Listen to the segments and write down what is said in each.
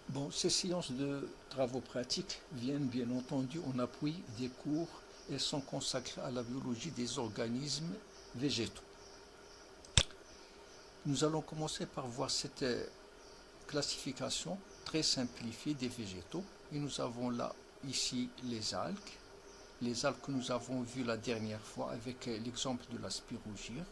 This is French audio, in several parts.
Bon, ces séances de travaux pratiques viennent bien entendu en appui des cours et sont consacrées à la biologie des organismes végétaux. Nous allons commencer par voir cette classification très simplifiée des végétaux. Et nous avons là, ici, les algues que nous avons vues la dernière fois avec l'exemple de la spirogyre.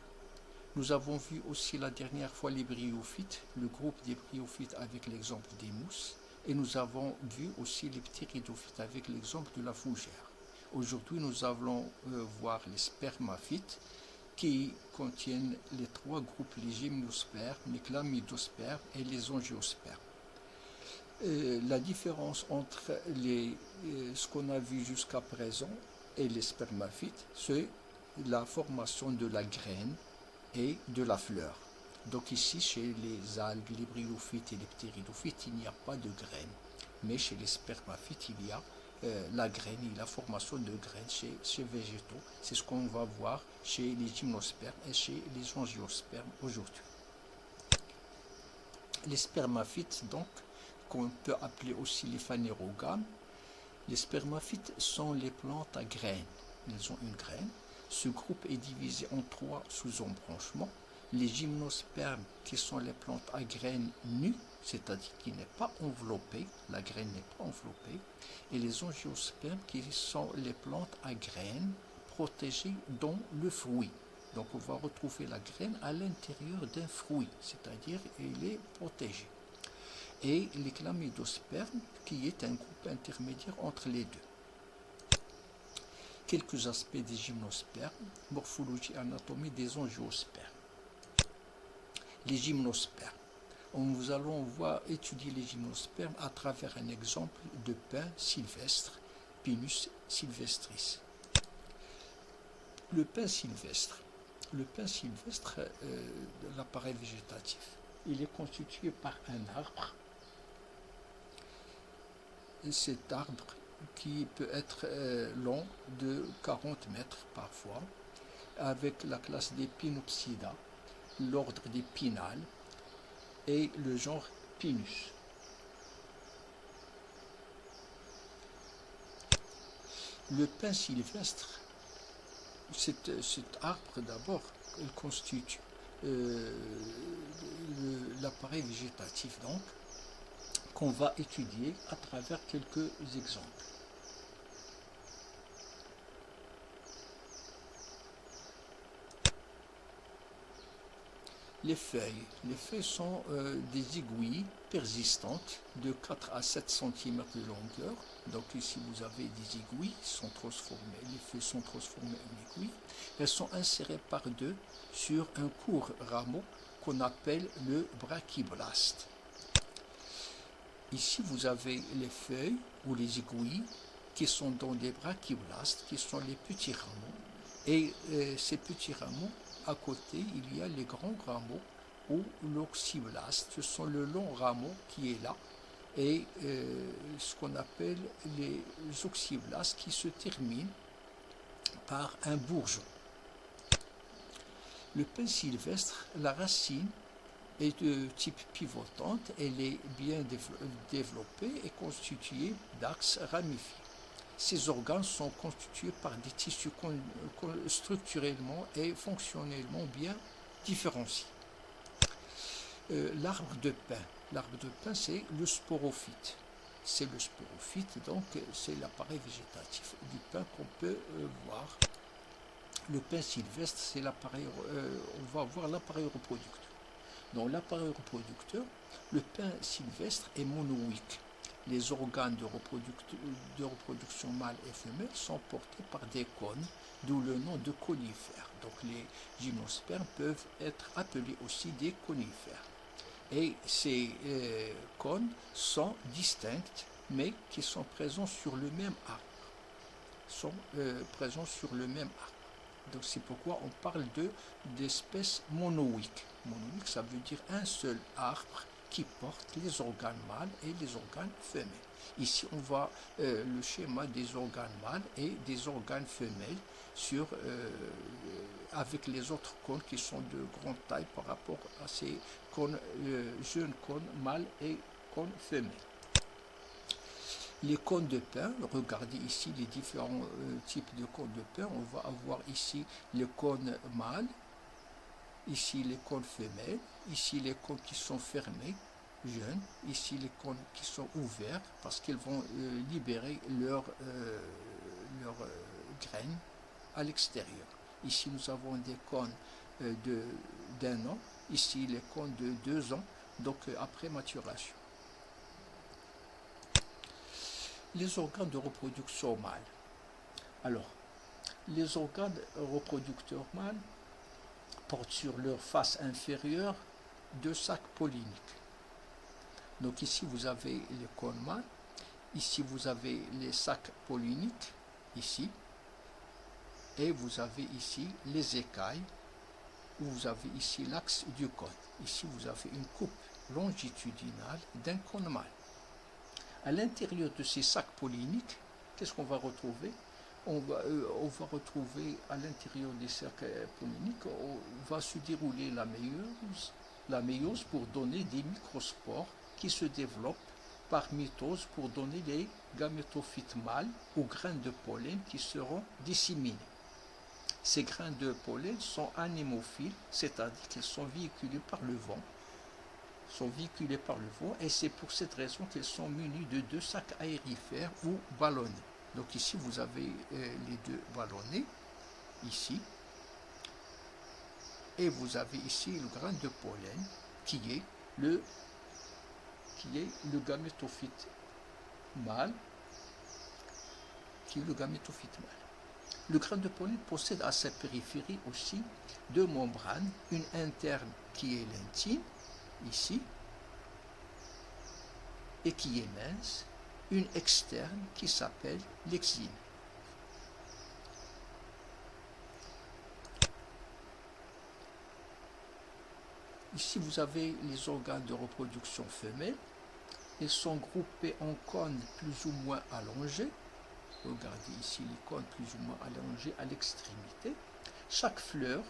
Nous avons vu aussi la dernière fois les bryophytes, le groupe des bryophytes avec l'exemple des mousses. Et nous avons vu aussi les ptéridophytes avec l'exemple de la fougère. Aujourd'hui, nous allons voir les spermaphytes qui contiennent les trois groupes, les gymnospermes, les chlamydospermes et les angiospermes. La différence entre ce qu'on a vu jusqu'à présent et les spermaphytes, c'est la formation de la graine et de la fleur. Donc ici, chez les algues, les bryophytes et les ptéridophytes, il n'y a pas de graines. Mais chez les spermaphytes, il y a la graine et la formation de graines chez végétaux. C'est ce qu'on va voir chez les gymnospermes et chez les angiospermes aujourd'hui. Les spermaphytes, donc, qu'on peut appeler aussi les phanérogames, les spermaphytes sont les plantes à graines. Ils ont une graine. Ce groupe est divisé en trois sous-embranchements. Les gymnospermes, qui sont les plantes à graines nues, c'est-à-dire qui n'est pas enveloppée, la graine n'est pas enveloppée, et les angiospermes, qui sont les plantes à graines protégées dans le fruit. Donc on va retrouver la graine à l'intérieur d'un fruit, c'est-à-dire elle est protégée. Et les chlamydospermes, qui est un groupe intermédiaire entre les deux. Quelques aspects des gymnospermes, morphologie et anatomie des angiospermes. Les gymnospermes. Nous allons étudier les gymnospermes à travers un exemple de pin sylvestre, Pinus sylvestris. Le pin sylvestre de l'appareil végétatif, il est constitué par un arbre. Et cet arbre qui peut être long de 40 mètres parfois, avec la classe des Pinopsida, l'ordre des Pinales et le genre Pinus. Le pin sylvestre, cet arbre d'abord, il constitue l'appareil végétatif donc, qu'on va étudier à travers quelques exemples. Les feuilles sont des aiguilles persistantes de 4 à 7 cm de longueur. Donc ici vous avez des aiguilles qui sont transformées, les feuilles sont transformées en aiguilles. Elles sont insérées par deux sur un court rameau qu'on appelle le brachyblaste. Ici vous avez les feuilles ou les aiguilles qui sont dans des brachyblastes, qui sont les petits rameaux. Et ces petits rameaux, à côté, il y a les grands rameaux ou l'oxyblaste. Ce sont le long rameau qui est là et ce qu'on appelle les oxyblastes qui se terminent par un bourgeon. Le pin sylvestre, la racine est de type pivotante, elle est bien développée et constituée d'axes ramifiés. Ces organes sont constitués par des tissus structurellement et fonctionnellement bien différenciés. L'arbre de pin, c'est le sporophyte. C'est le sporophyte, donc c'est l'appareil végétatif du pin qu'on peut voir. Le pin sylvestre, c'est l'appareil, on va voir l'appareil reproducteur. Dans l'appareil reproducteur, le pin sylvestre est monoïque. Les organes de reproduction mâle et femelle sont portés par des cônes, d'où le nom de conifères. Donc les gymnospermes peuvent être appelés aussi des conifères. Et ces cônes sont distincts, mais qui sont présents sur le même arbre. Donc c'est pourquoi on parle d'espèces monoïques. Monoïque, ça veut dire un seul arbre qui porte les organes mâles et les organes femelles. Ici, on voit le schéma des organes mâles et des organes femelles avec les autres cônes qui sont de grande taille par rapport à ces cônes, jeunes cônes mâles et cônes femelles. Les cônes de pain, regardez ici les différents types de cônes de pain. On va avoir ici les cônes mâles, ici les cônes femelles, ici les cônes qui sont fermés, jeunes, ici les cônes qui sont ouverts parce qu'ils vont libérer leurs graines à l'extérieur. Ici nous avons des cônes d'un an, ici les cônes de 2 ans, donc après maturation. Les organes de reproduction mâle. Alors, les organes reproducteurs mâles portent sur leur face inférieure 2 sacs polliniques. Donc ici vous avez les cônes mâles, ici vous avez les sacs polliniques, ici, et vous avez ici les écailles, où vous avez ici l'axe du cône. Ici vous avez une coupe longitudinale d'un cône mâle. À l'intérieur de ces sacs polliniques, qu'est-ce qu'on va retrouver? On va retrouver à l'intérieur des sacs polliniques, va se dérouler la méiose pour donner des microspores qui se développent par mitose pour donner les gamétophytes mâles aux graines de pollen qui seront disséminés. Ces grains de pollen sont anémophiles, c'est-à-dire qu'ils sont véhiculés par le vent. Et c'est pour cette raison qu'ils sont munis de 2 sacs aérifères ou ballonnés. Donc ici vous avez les 2 ballonnés, ici, et vous avez ici le grain de pollen qui est le gamétophyte mâle, Le grain de pollen possède à sa périphérie aussi 2 membranes, une interne qui est l'intime, ici, et qui est mince, une externe qui s'appelle l'exine. Ici vous avez les organes de reproduction femelles. Ils sont groupés en cônes plus ou moins allongés. Regardez ici les cônes plus ou moins allongés à l'extrémité. Chaque fleur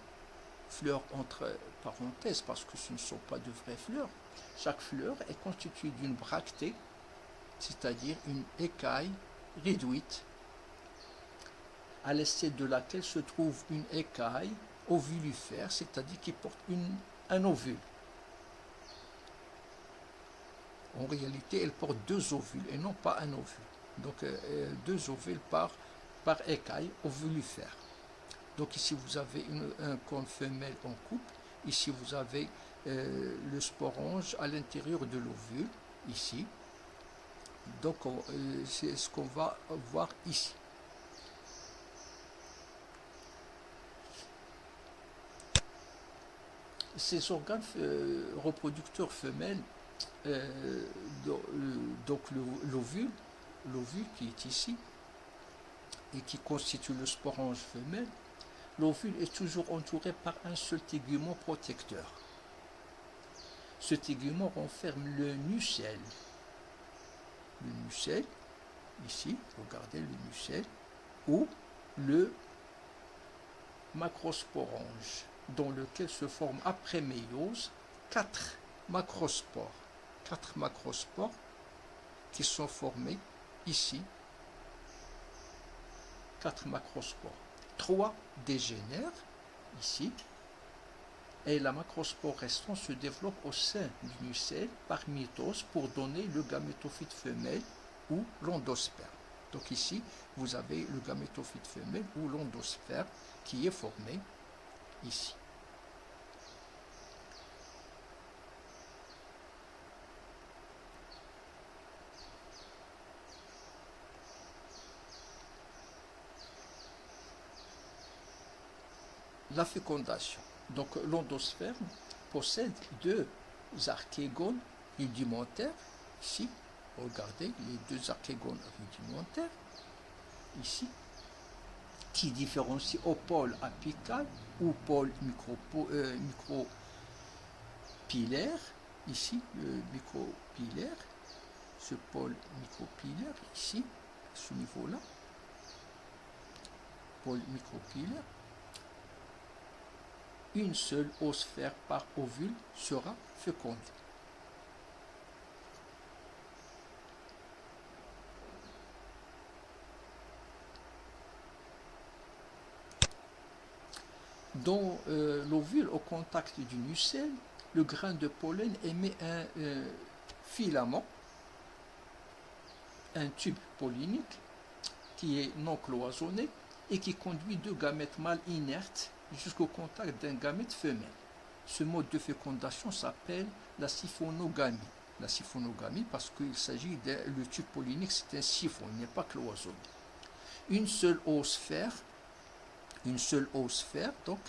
entre parenthèses parce que ce ne sont pas de vraies fleurs, chaque fleur est constituée d'une bractée, c'est-à-dire une écaille réduite, à l'essai de laquelle se trouve une écaille ovulifère, c'est-à-dire qui porte un ovule. En réalité, elle porte 2 ovules et non pas un ovule. Donc 2 ovules par écaille ovulifère. Donc ici vous avez un cône femelle en couple, ici vous avez le sporange à l'intérieur de l'ovule, ici. Donc c'est ce qu'on va voir ici. Ces organes reproducteurs femelles, donc l'ovule qui est ici, et qui constitue le sporange femelle, l'ovule est toujours entouré par un seul tégument protecteur. Ce tégument renferme le nucelle. Le nucelle, ici, regardez le nucelle, ou le macrosporange, dans lequel se forment après méiose 4 macrospores. 4 macrospores qui sont formés ici. 4 macrospores. 3 dégénèrent ici, et la macrospore restant se développe au sein du nucelle par mitose pour donner le gamétophyte femelle ou l'endosperme. Donc ici, vous avez le gamétophyte femelle ou l'endosperme qui est formé ici. La fécondation. Donc l'endosperme possède 2 archégones rudimentaires. Ici, regardez les 2 archégones rudimentaires. Ici, qui différencient au pôle apical ou pôle micropillaire. Ici, le micropillaire, ce pôle micropillaire, ici, à ce niveau-là, pôle micropillaire. Une seule oosphère par ovule sera fécondée. Dans l'ovule, au contact du nucelle, le grain de pollen émet un filament, un tube pollinique qui est non cloisonné et qui conduit deux gamètes mâles inertes jusqu'au contact d'un gamète femelle. Ce mode de fécondation s'appelle la siphonogamie. La siphonogamie parce qu'il s'agit le tube pollinique, c'est un siphon, il n'est pas cloisonné. Une seule oosphère, donc,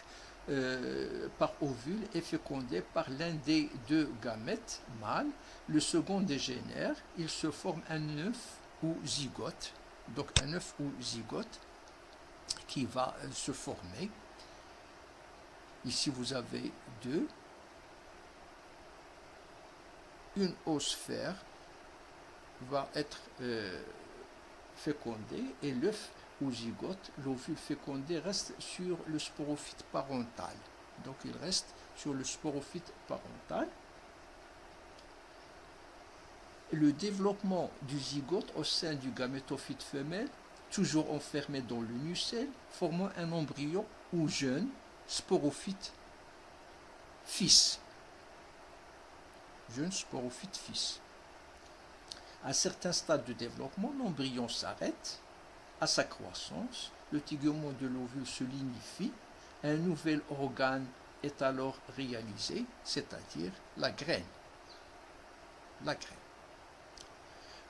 par ovule est fécondée par l'un des deux gamètes mâles. Le second dégénère, il se forme un œuf ou zygote. Donc un œuf ou zygote qui va se former. Ici vous avez deux. Une oosphère va être fécondée et l'œuf ou zygote, l'ovule fécondé, reste sur le sporophyte parental. Donc il reste sur le sporophyte parental. Le développement du zygote au sein du gamétophyte femelle, toujours enfermé dans le nucelle, formant un embryon ou jeune sporophyte fils. Jeune sporophyte fils. À certains stades de développement, l'embryon s'arrête à sa croissance, le tigement de l'ovule se lignifie, un nouvel organe est alors réalisé, c'est-à-dire la graine. La graine.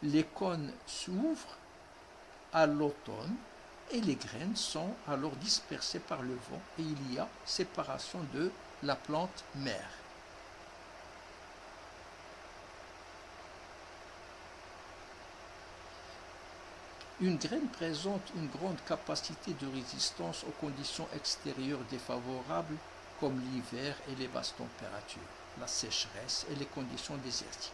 Les cônes s'ouvrent à l'automne et les graines sont alors dispersées par le vent et il y a séparation de la plante mère. Une graine présente une grande capacité de résistance aux conditions extérieures défavorables comme l'hiver et les basses températures, la sécheresse et les conditions désertiques.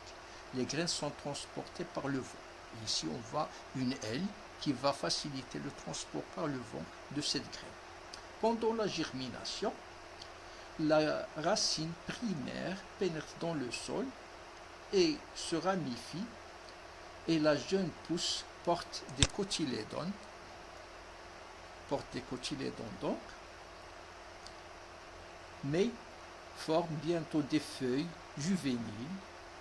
Les graines sont transportées par le vent. Ici, on voit une aile qui va faciliter le transport par le vent de cette graine. Pendant la germination, la racine primaire pénètre dans le sol et se ramifie et la jeune pousse porte des cotylédones, donc, mais forme bientôt des feuilles juvéniles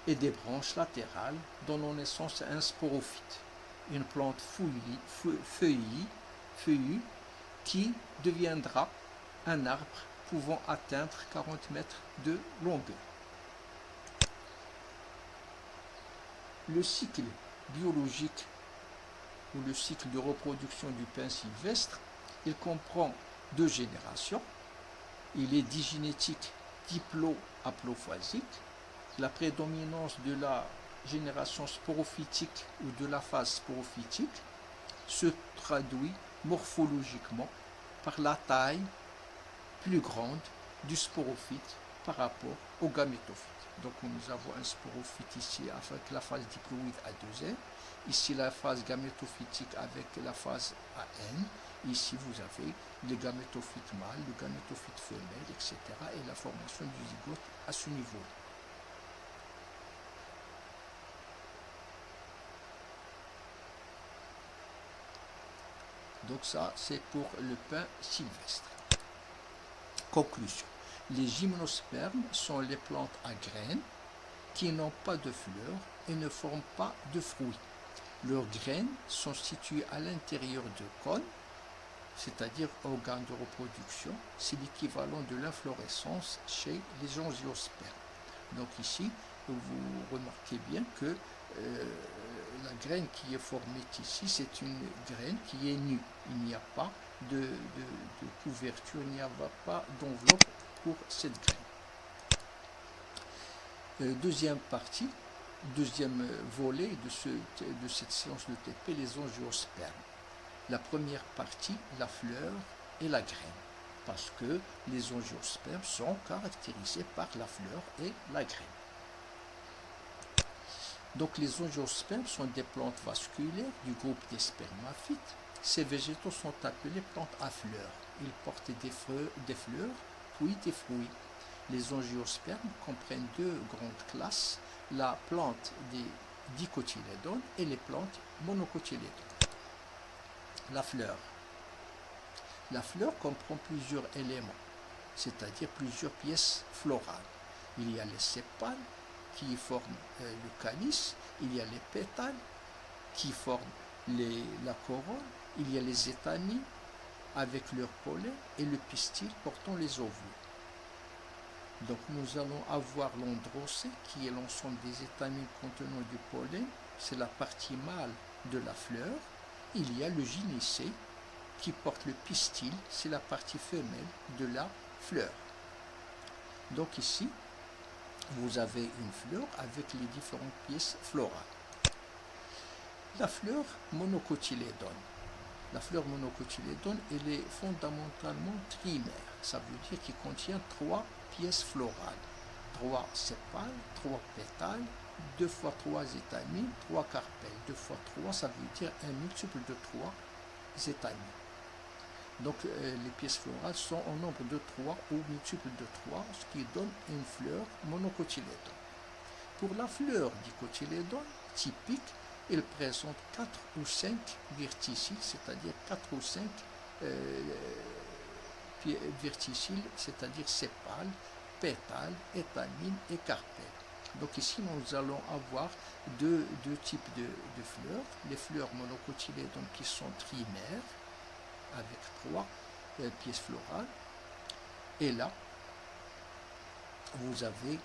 et des branches latérales donnant naissance à un sporophyte, une plante feuillue qui deviendra un arbre pouvant atteindre 40 mètres de longueur. Le cycle biologique ou le cycle de reproduction du pin sylvestre, il comprend deux générations. Il est digénétique diplo-haplophasique. La prédominance de la génération sporophytique ou de la phase sporophytique se traduit morphologiquement par la taille plus grande du sporophyte par rapport au gamétophyte. Donc nous avons un sporophyte ici avec la phase diploïde à 2N, ici la phase gamétophytique avec la phase AN, ici vous avez le gamétophyte mâle, le gamétophyte femelle, etc. et la formation du zygote à ce niveau. Donc ça c'est pour le pin sylvestre. Conclusion. Les gymnospermes sont les plantes à graines qui n'ont pas de fleurs et ne forment pas de fruits. Leurs graines sont situées à l'intérieur de cônes, c'est-à-dire organes de reproduction. C'est l'équivalent de l'inflorescence chez les angiospermes. Donc ici, vous remarquez bien que la graine qui est formée ici, c'est une graine qui est nue. Il n'y a pas de couverture, il n'y a pas d'enveloppe pour cette graine. Deuxième partie, deuxième volet de cette séance de TP, les angiospermes. La première partie, la fleur et la graine, parce que les angiospermes sont caractérisés par la fleur et la graine. Donc les angiospermes sont des plantes vasculaires du groupe des spermaphytes. Ces végétaux sont appelés plantes à fleurs. Ils portent des fleurs, puis des fruits. Les angiospermes comprennent deux grandes classes, la plante des dicotylédones et les plantes monocotylédones. La fleur. La fleur comprend plusieurs éléments. c'est-à-dire plusieurs pièces florales. Il y a les sépales qui forment le calice, il y a les pétales qui forment la couronne, il y a les étamines avec leur pollen et le pistil portant les ovules. Donc nous allons avoir l'androcée qui est l'ensemble des étamines contenant du pollen, c'est la partie mâle de la fleur. Il y a le gynécée qui porte le pistil, c'est la partie femelle de la fleur. Donc ici, vous avez une fleur avec les différentes pièces florales. La fleur monocotylédone. La fleur monocotylédone, elle est fondamentalement trimaire. Ça veut dire qu'il contient 3 pièces florales. 3 sépales, 3 pétales, 2 fois 3 étamines, 3 carpelles. 2 fois 3, ça veut dire un multiple de 3 étamines. Donc les pièces florales sont en nombre de 3 ou multiple de 3, ce qui donne une fleur monocotylédone. Pour la fleur dicotylédone typique, elle présente 4 ou 5 verticilles, c'est-à-dire 4 ou 5 verticilles, c'est-à-dire sépales, pétales, étamines et carpelles. Donc ici, nous allons avoir deux types de fleurs. Les fleurs monocotylédones qui sont trimaires, avec 3 pièces florales. Et là, vous avez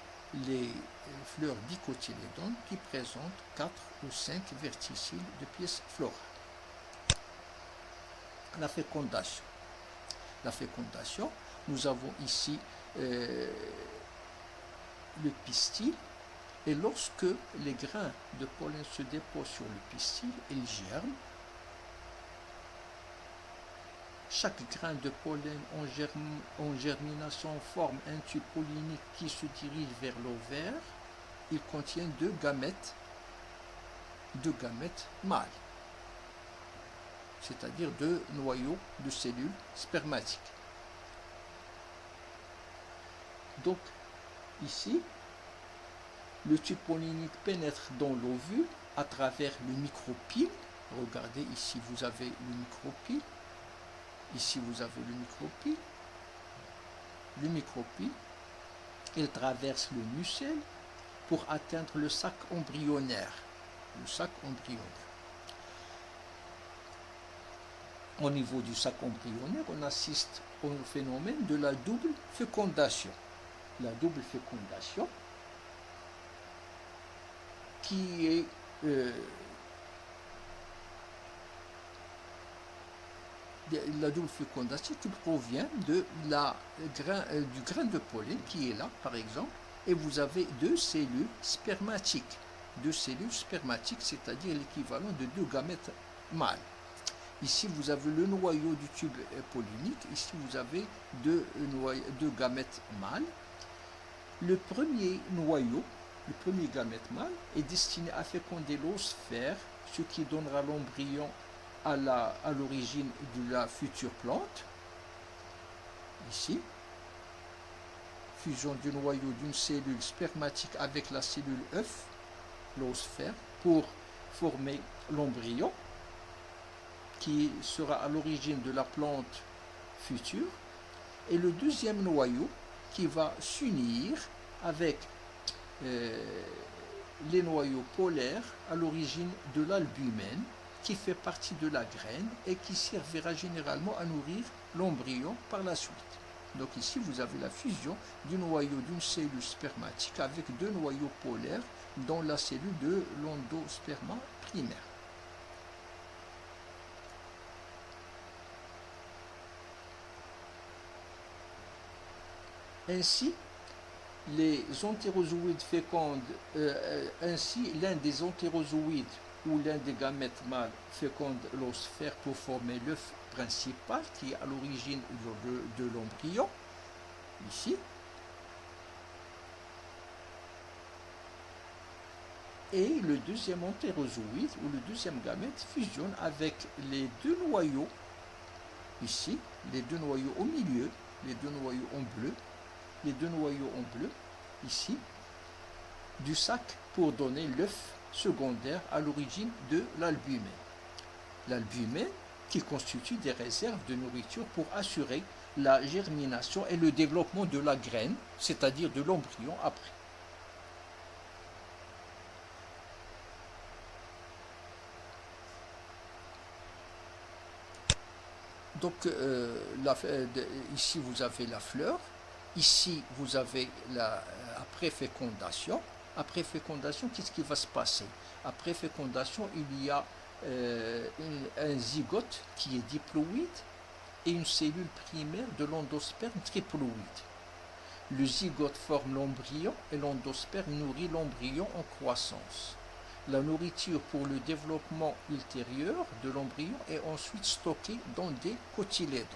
les fleurs dicotylédones qui présentent 4 ou 5 verticilles de pièces florales. La fécondation. La fécondation, nous avons ici le pistil, et lorsque les grains de pollen se déposent sur le pistil, ils germent. Chaque grain de pollen en germination forme un tube pollinique qui se dirige vers l'ovaire. Il contient 2 gamètes mâles, c'est-à-dire 2 noyaux de cellules spermatiques. Donc, ici, le tube pollinique pénètre dans l'ovule à travers le micropyle. Regardez, ici, vous avez le micropyle. Ici, vous avez le micropyle. Le micropyle, il traverse le nucelle pour atteindre le sac embryonnaire. Le sac embryonnaire. Au niveau du sac embryonnaire, on assiste au phénomène de la double fécondation. La double fécondation qui est la double fécondation qui provient de du grain de pollen qui est là, par exemple, et vous avez 2 cellules spermatiques. 2 cellules spermatiques, c'est-à-dire l'équivalent de 2 gamètes mâles. Ici, vous avez le noyau du tube pollinique. Ici, vous avez 2 gamètes mâles. Le premier noyau, le premier gamète mâle, est destiné à féconder l'oosphère, ce qui donnera l'embryon à l'origine de la future plante. Ici, fusion du noyau d'une cellule spermatique avec la cellule œuf, l'oosphère, pour former l'embryon qui sera à l'origine de la plante future, et le deuxième noyau qui va s'unir avec les noyaux polaires à l'origine de l'albumène qui fait partie de la graine et qui servira généralement à nourrir l'embryon par la suite. Donc ici, vous avez la fusion du noyau d'une cellule spermatique avec 2 noyaux polaires dans la cellule de l'endosperma primaire. Ainsi, les entérozoïdes fécondent, l'un des entérozoïdes ou l'un des gamètes mâles féconde l'oosphère pour former l'œuf principal qui est à l'origine de l'embryon, ici. Et le deuxième entérozoïde ou le deuxième gamète fusionne avec les 2 noyaux, ici, les 2 noyaux au milieu, les 2 noyaux en bleu, les 2 noyaux en bleu, ici, du sac pour donner l'œuf secondaire à l'origine de l'albumène. L'albumène qui constitue des réserves de nourriture pour assurer la germination et le développement de la graine, c'est-à-dire de l'embryon après. Donc ici vous avez la fleur, ici vous avez la après-fécondation. Après fécondation, qu'est-ce qui va se passer? Après fécondation, il y a un zygote qui est diploïde et une cellule primaire de l'endosperme triploïde. Le zygote forme l'embryon et l'endosperme nourrit l'embryon en croissance. La nourriture pour le développement ultérieur de l'embryon est ensuite stockée dans des cotylédons.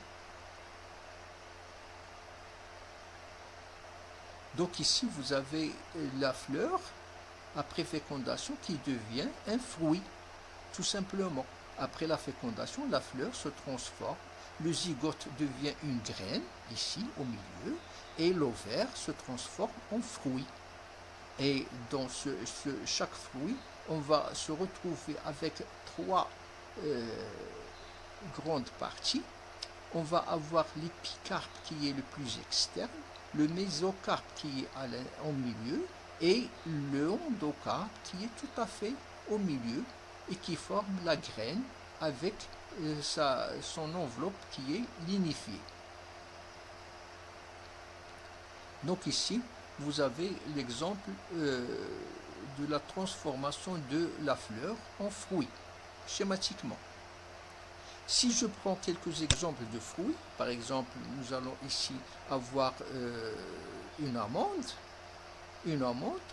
Donc ici, vous avez la fleur après fécondation qui devient un fruit, tout simplement. Après la fécondation, la fleur se transforme, le zygote devient une graine, ici au milieu, et l'ovaire se transforme en fruit. Et dans chaque fruit, on va se retrouver avec trois grandes parties. On va avoir l'épicarpe qui est le plus externe, le mésocarpe qui est au milieu et le endocarpe qui est tout à fait au milieu et qui forme la graine avec son enveloppe qui est lignifiée. Donc ici, vous avez l'exemple de la transformation de la fleur en fruit, schématiquement. Si je prends quelques exemples de fruits, par exemple, nous allons ici avoir une amande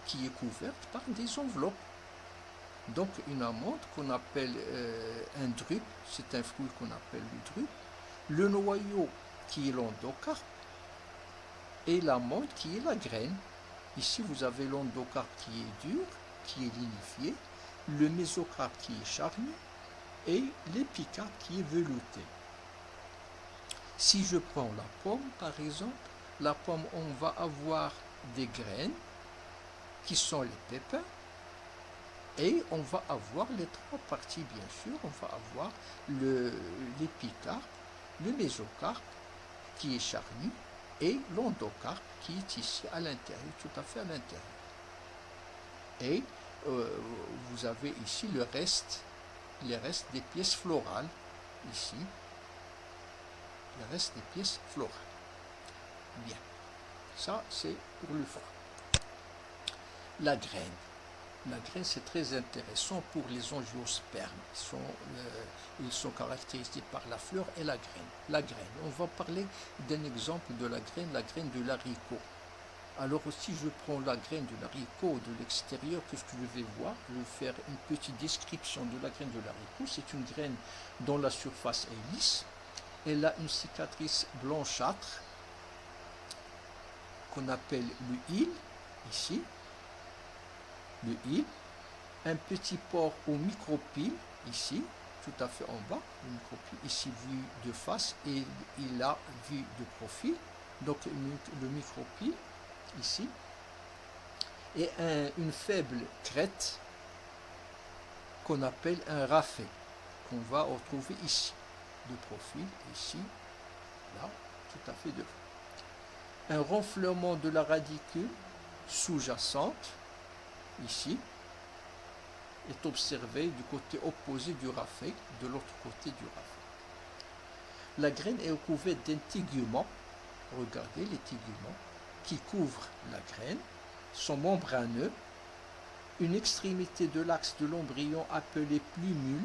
qui est couverte par des enveloppes. Donc une amande qu'on appelle un drupe, c'est un fruit qu'on appelle le drupe, le noyau qui est l'endocarpe et l'amande qui est la graine. Ici vous avez l'endocarpe qui est dur, qui est lignifié, le mésocarpe qui est charnu et l'épicarpe qui est velouté. Si je prends la pomme par exemple, la pomme on va avoir des graines qui sont les pépins et on va avoir les trois parties bien sûr, on va avoir l'épicarpe, le mésocarpe qui est charnu et l'endocarpe qui est ici à l'intérieur, tout à fait à l'intérieur. Et vous avez ici les restes des pièces florales, ici, les restes des pièces florales. Bien, ça c'est pour le fruit. La graine. La graine, c'est très intéressant pour les angiospermes. Ils sont caractérisés par la fleur et la graine. La graine, on va parler d'un exemple de la graine de l'haricot. Alors si je prends la graine de l'haricot de l'extérieur, qu'est-ce que je vais voir? Je vais faire une petite description de la graine de l'haricot. C'est une graine dont la surface est lisse. Elle a une cicatrice blanchâtre qu'on appelle le hile, ici. Le hile, un petit pore au micropyle, ici, tout à fait en bas, le micropyle, ici vu de face et il a vu de profil, donc le micropyle, ici, et une faible crête qu'on appelle un rafet, qu'on va retrouver ici, de profil, ici, là, tout à fait devant. Un renflement de la radicule sous-jacente, ici, est observé du côté opposé du rafet, de l'autre côté du rafet. La graine est recouverte d'un tégument, regardez les téguments, qui couvrent la graine, sont membraneux, une extrémité de l'axe de l'embryon appelée plumule,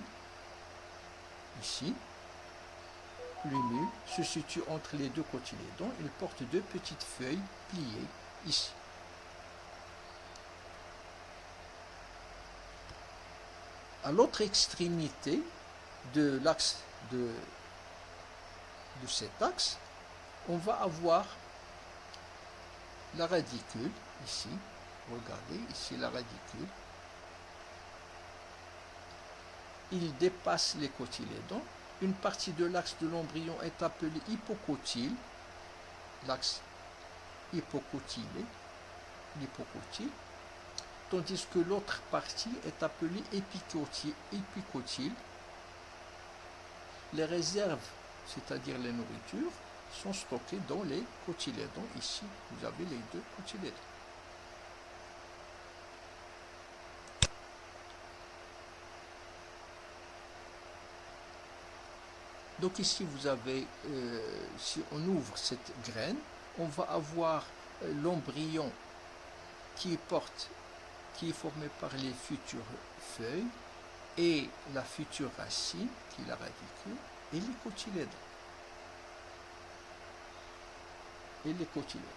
ici, plumule, se situe entre les deux cotylédons, il porte deux petites feuilles pliées, ici. À l'autre extrémité de l'axe de cet axe, on va avoir la radicule, ici, regardez, ici la radicule. Il dépasse les cotylédons. Une partie de l'axe de l'embryon est appelée hypocotyle, l'axe hypocotylé, l'hypocotyle, tandis que l'autre partie est appelée épicotyle. Les réserves, c'est-à-dire les nourritures, sont stockés dans les cotylédons. Ici, vous avez les deux cotylédons. Donc ici, vous avez, si on ouvre cette graine, on va avoir l'embryon qui est formé par les futures feuilles et la future racine, qui est la radicule, et les cotylédons.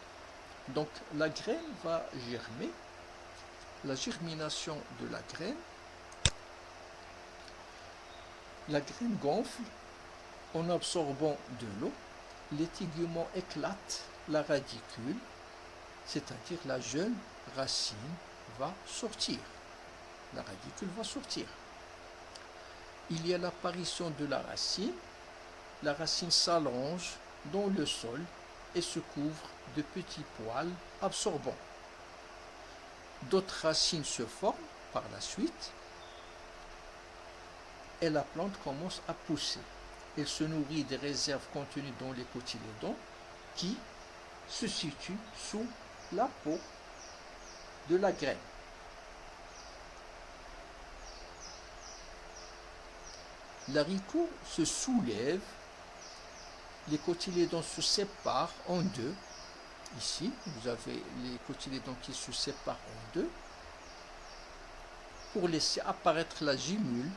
Donc la graine va germer. La germination de la graine gonfle en absorbant de l'eau. Les tégument éclate la radicule, c'est-à-dire la jeune racine va sortir. La radicule va sortir. Il y a l'apparition de la racine s'allonge dans le sol et se couvre de petits poils absorbants. D'autres racines se forment par la suite et la plante commence à pousser. Elle se nourrit des réserves contenues dans les cotylédons qui se situent sous la peau de la graine. L'haricot se soulève, les cotylédons se séparent en deux. Ici, vous avez les cotylédons qui se séparent en deux pour laisser apparaître la gimule,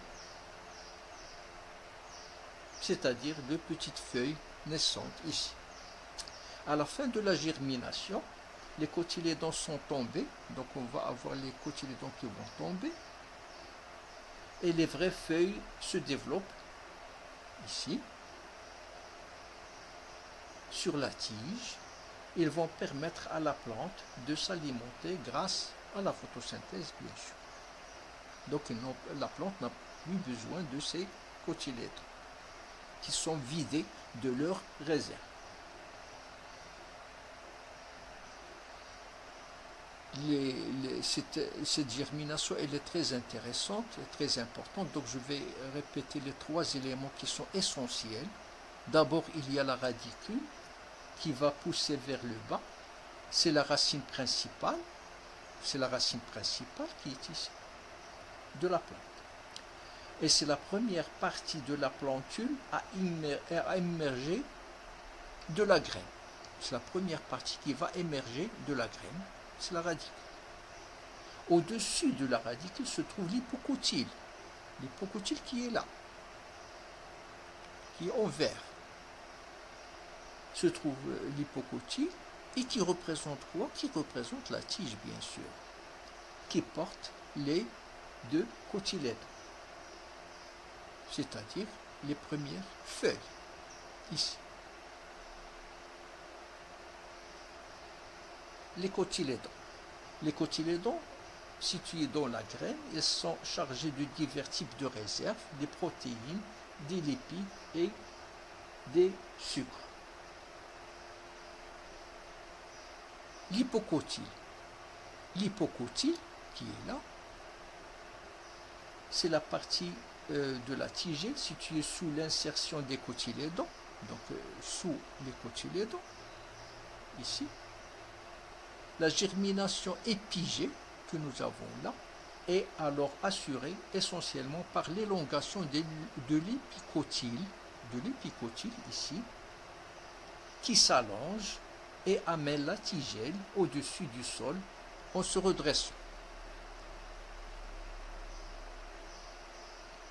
c'est-à-dire de petites feuilles naissantes ici. À la fin de la germination, les cotylédons sont tombés, donc on va avoir les cotylédons qui vont tomber, et les vraies feuilles se développent ici, sur la tige. Ils vont permettre à la plante de s'alimenter grâce à la photosynthèse, bien sûr. Donc la plante n'a plus besoin de ces cotylédons qui sont vidés de leurs réserves. Cette germination, elle est très intéressante et très importante. Donc je vais répéter les trois éléments qui sont essentiels. D'abord, il y a la radicule qui va pousser vers le bas. C'est la racine principale. C'est la racine principale qui est ici, de la plante. Et c'est la première partie de la plantule à émerger de la graine. C'est la première partie qui va émerger de la graine. C'est la radicule. Au-dessus de la radicule se trouve l'hypocotyle. L'hypocotyle qui est là, qui est en vert. Se trouve l'hypocotyle et qui représente quoi? Qui représente la tige, bien sûr, qui porte les deux cotylédons, c'est-à-dire les premières feuilles, ici. Les cotylédons. Les cotylédons, situés dans la graine, ils sont chargés de divers types de réserves, des protéines, des lipides et des sucres. L'hypocotyle. L'hypocotyle, qui est là, c'est la partie de la tigelle située sous l'insertion des cotylédons, donc sous les cotylédons, ici. La germination épigée que nous avons là est alors assurée essentiellement par l'élongation de l'épicotyle ici, qui s'allonge et amène la tigelle au-dessus du sol en se redressant.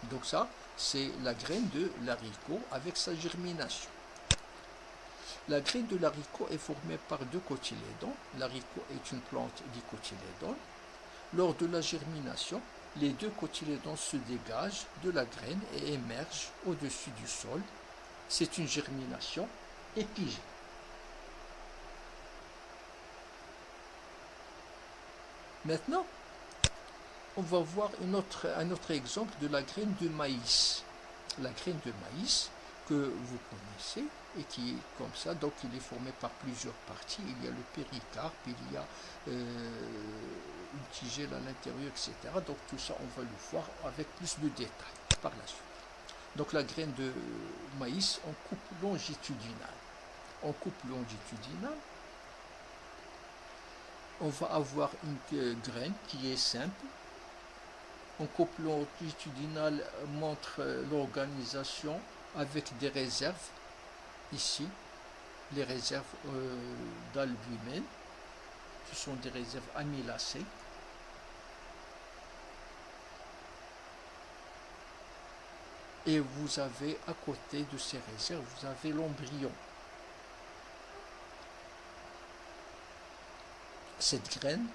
Donc ça, c'est la graine de l'haricot avec sa germination. La graine de l'haricot est formée par deux cotylédons. L'haricot est une plante dicotylédone. Lors de la germination, les deux cotylédons se dégagent de la graine et émergent au-dessus du sol. C'est une germination épigée. Maintenant, on va voir un autre exemple de la graine de maïs. La graine de maïs que vous connaissez et qui est comme ça, donc il est formé par plusieurs parties. Il y a le péricarpe, il y a une tigelle à l'intérieur, etc. Donc tout ça, on va le voir avec plus de détails par la suite. Donc la graine de maïs en coupe longitudinale. en coupe longitudinale, on va avoir une graine qui est simple. En coupe longitudinale montre l'organisation avec des réserves. Ici, les réserves d'albumine, ce sont des réserves amylacées. Et vous avez à côté de ces réserves, vous avez l'embryon. Cette graine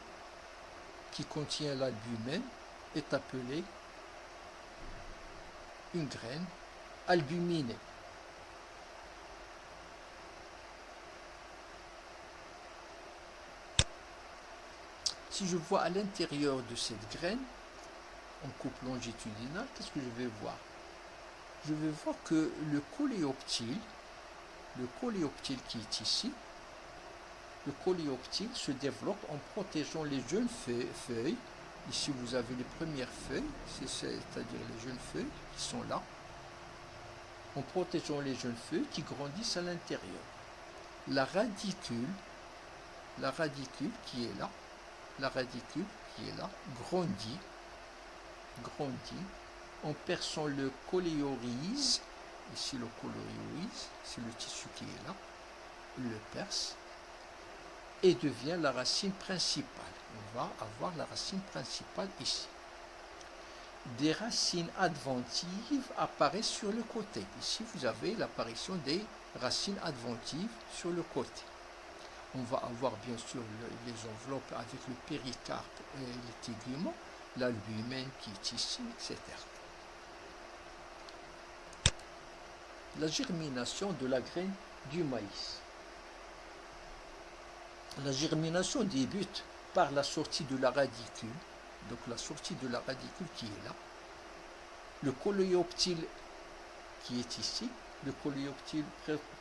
qui contient l'albumine est appelée une graine albuminée. Si je vois à l'intérieur de cette graine, en coupe longitudinale, qu'est-ce que je vais voir? Je vais voir que le coléoptile qui est ici, le coléoptile se développe en protégeant les jeunes feuilles. Ici, vous avez les premières feuilles, c'est-à-dire les jeunes feuilles qui sont là, en protégeant les jeunes feuilles qui grandissent à l'intérieur. La radicule qui est là, grandit en perçant le coléoryse. Ici, le coléoryse, c'est le tissu qui est là, il le perce et devient la racine principale. On va avoir la racine principale ici. Des racines adventives apparaissent sur le côté. Ici, vous avez l'apparition des racines adventives sur le côté. On va avoir bien sûr les enveloppes avec le péricarpe et les téguments, l'albumine qui est ici, etc. La germination de la graine du maïs. La germination débute par la sortie de la radicule, donc la sortie de la radicule qui est là. Le coléoptile qui est ici, le coléoptile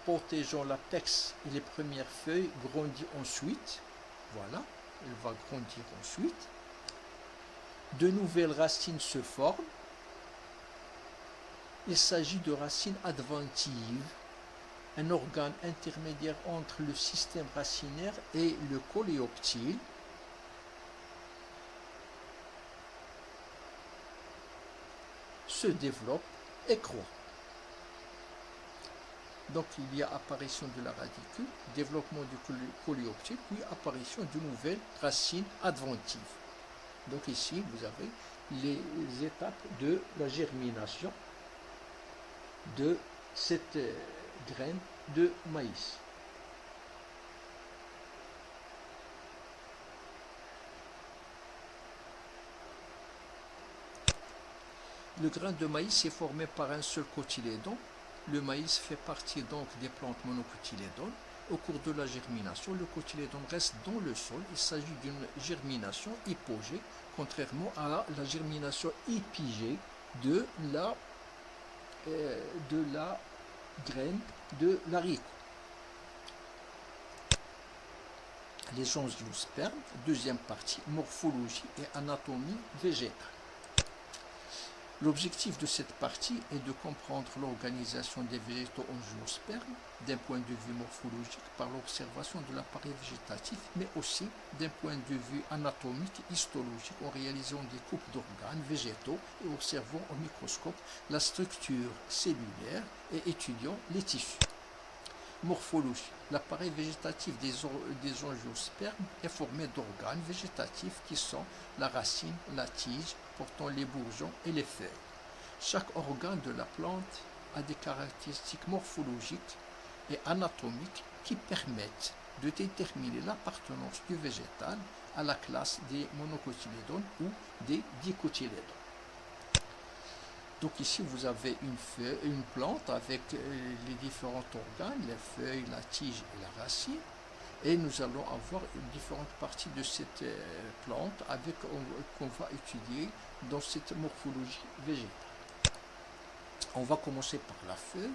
protégeant l'apex et les premières feuilles grandit ensuite. Voilà, elle va grandir ensuite. De nouvelles racines se forment. Il s'agit de racines adventives, un organe intermédiaire entre le système racinaire et le coléoptile. Se développe et croît. Donc il y a apparition de la radicule, développement du coléoptile, puis apparition de nouvelles racines adventives. Donc ici vous avez les étapes de la germination de cette graine de maïs. Le grain de maïs est formé par un seul cotylédon. Le maïs fait partie donc des plantes monocotylédones. Au cours de la germination, le cotylédon reste dans le sol. Il s'agit d'une germination hypogée, contrairement à la germination épigée de la graine de l'haricot. Les angiospermes, deuxième partie, morphologie et anatomie végétale. L'objectif de cette partie est de comprendre l'organisation des végétaux angiospermes d'un point de vue morphologique par l'observation de l'appareil végétatif, mais aussi d'un point de vue anatomique et histologique en réalisant des coupes d'organes végétaux et observant au microscope la structure cellulaire et étudiant les tissus. Morphologie. L'appareil végétatif des angiospermes est formé d'organes végétatifs qui sont la racine, la tige, portant les bourgeons et les feuilles. Chaque organe de la plante a des caractéristiques morphologiques et anatomiques qui permettent de déterminer l'appartenance du végétal à la classe des monocotylédones ou des dicotylédones. Donc ici vous avez une plante avec les différents organes, les feuilles, la tige et la racine. Et nous allons avoir différentes parties de cette plante qu'on va étudier dans cette morphologie végétale. On va commencer par la feuille.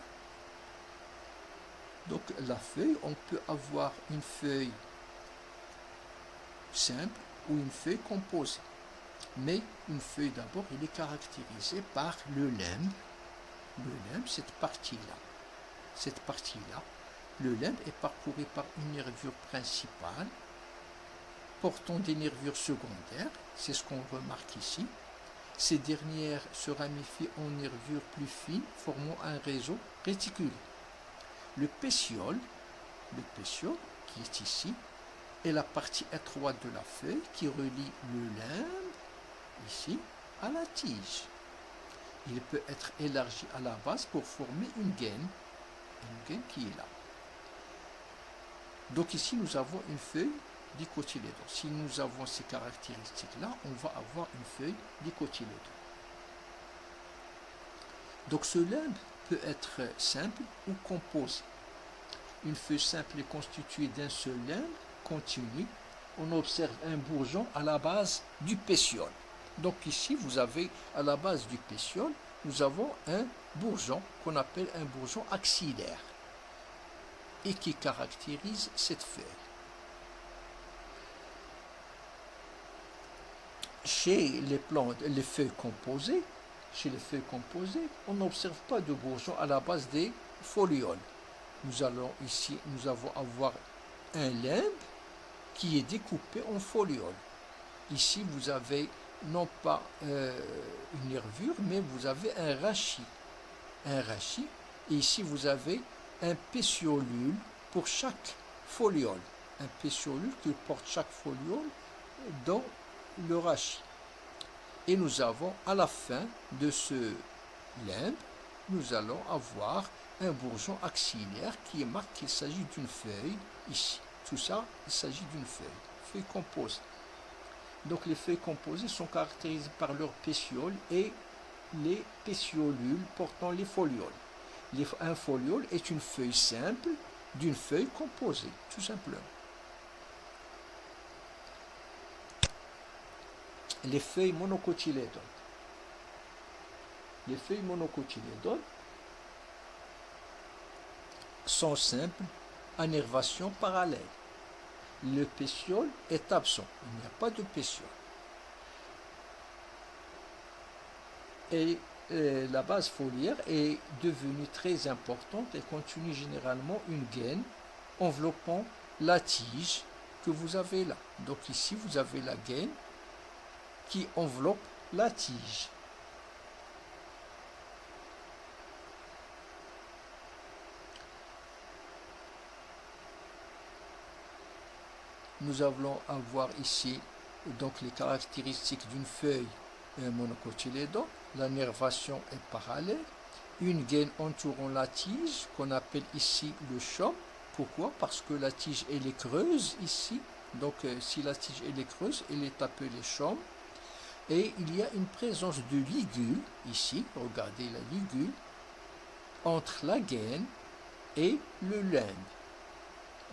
Donc la feuille, on peut avoir une feuille simple ou une feuille composée. Mais une feuille d'abord, elle est caractérisée par le limbe. Le limbe, cette partie-là. Cette partie-là Le limbe est parcouru par une nervure principale portant des nervures secondaires, c'est ce qu'on remarque ici. Ces dernières se ramifient en nervures plus fines, formant un réseau réticulé. Le pétiole, qui est ici, est la partie étroite de la feuille qui relie le limbe, ici, à la tige. Il peut être élargi à la base pour former une gaine qui est là. Donc ici, nous avons une feuille dicotylédone. Si nous avons ces caractéristiques-là, on va avoir une feuille dicotylédone. Donc ce limbe peut être simple ou composé. Une feuille simple est constituée d'un seul limbe continu. On observe un bourgeon à la base du pétiole. Donc ici, vous avez à la base du pétiole, nous avons un bourgeon qu'on appelle un bourgeon axillaire et qui caractérise cette feuille. Chez les plantes, les feuilles composées, on n'observe pas de bourgeon à la base des folioles. Nous allons avoir un limbe qui est découpé en folioles. Ici, vous avez non pas une nervure, mais vous avez un rachis. Et ici, vous avez un pétiolule pour chaque foliole. Un pétiolule qui porte chaque foliole dans le rachis. Et nous avons à la fin de ce limbe, nous allons avoir un bourgeon axillaire qui marque qu'il s'agit d'une feuille ici. Tout ça, il s'agit d'une feuille composée. Donc les feuilles composées sont caractérisées par leurs pétioles et les pétiolules portant les folioles. Un foliole est une feuille simple d'une feuille composée, tout simplement. Les feuilles monocotylédones. Les feuilles monocotylédones sont simples à nervation parallèle. Le pétiole est absent, il n'y a pas de pétiole. Et la base foliaire est devenue très importante et continue généralement une gaine enveloppant la tige que vous avez là. Donc ici, vous avez la gaine qui enveloppe la tige. Nous allons avoir ici donc les caractéristiques d'une feuille monocotylédone. La nervation est parallèle. Une gaine entourant la tige qu'on appelle ici le chaume. Pourquoi? Parce que la tige elle est creuse ici. Donc si la tige elle est creuse, elle est appelée chaume. Et il y a une présence de ligule ici. Regardez la ligule entre la gaine et le limbe.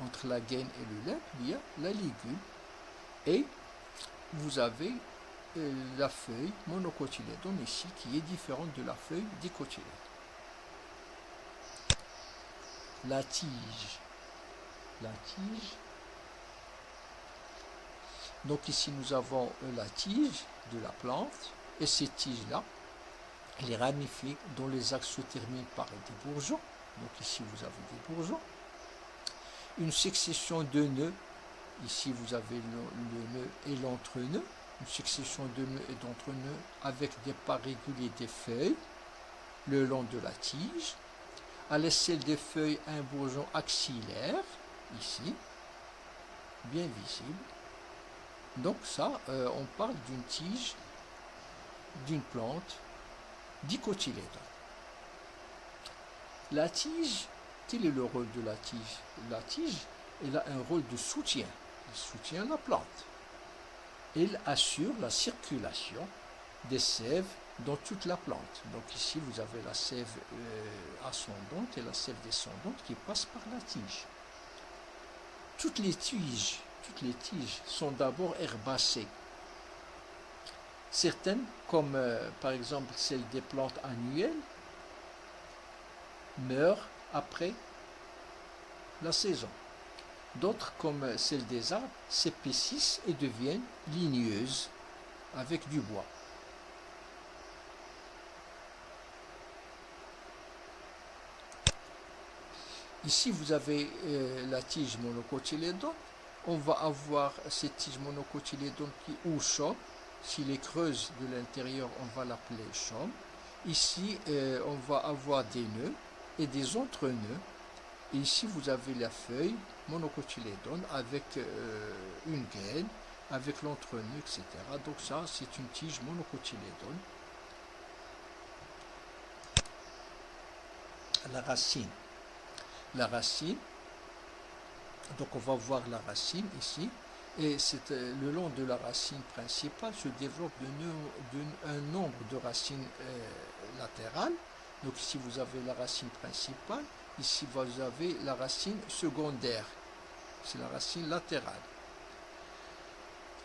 Entre la gaine et le limbe, il y a la ligule. Et vous avez la feuille monocotylédone ici qui est différente de la feuille dicotylédone. La tige. Donc ici nous avons la tige de la plante et cette tige-là, elle est ramifiée dont les axes se terminent par des bourgeons. Donc ici vous avez des bourgeons. Une succession de nœuds. Ici vous avez le nœud et l'entre-nœud. Une succession de nœuds et d'entre-nœuds avec des pas réguliers des feuilles le long de la tige. À l'aisselle des feuilles, un bourgeon axillaire, ici, bien visible. Donc ça, on parle d'une tige, d'une plante dicotylédone. La tige, quel est le rôle de la tige? La tige, elle a un rôle de soutien. Elle soutient la plante. Elle assure la circulation des sèves dans toute la plante. Donc ici, vous avez la sève ascendante et la sève descendante qui passe par la tige. Toutes les tiges sont d'abord herbacées. Certaines, comme par exemple celles des plantes annuelles, meurent après la saison. D'autres, comme celles des arbres, s'épaississent et deviennent ligneuses avec du bois. Ici, vous avez la tige monocotylédone. On va avoir cette tige monocotylédone qui ou chaume. S'il est creuse de l'intérieur, on va l'appeler chaume. Ici, on va avoir des nœuds et des entre-nœuds. Et ici, vous avez la feuille monocotylédone avec une gaine, avec l'entre-nœud, etc. Donc ça, c'est une tige monocotylédone. La racine. La racine, donc on va voir la racine ici, et c'est le long de la racine principale se développe un nombre de racines latérales. Donc ici vous avez la racine principale, ici vous avez la racine secondaire, c'est la racine latérale,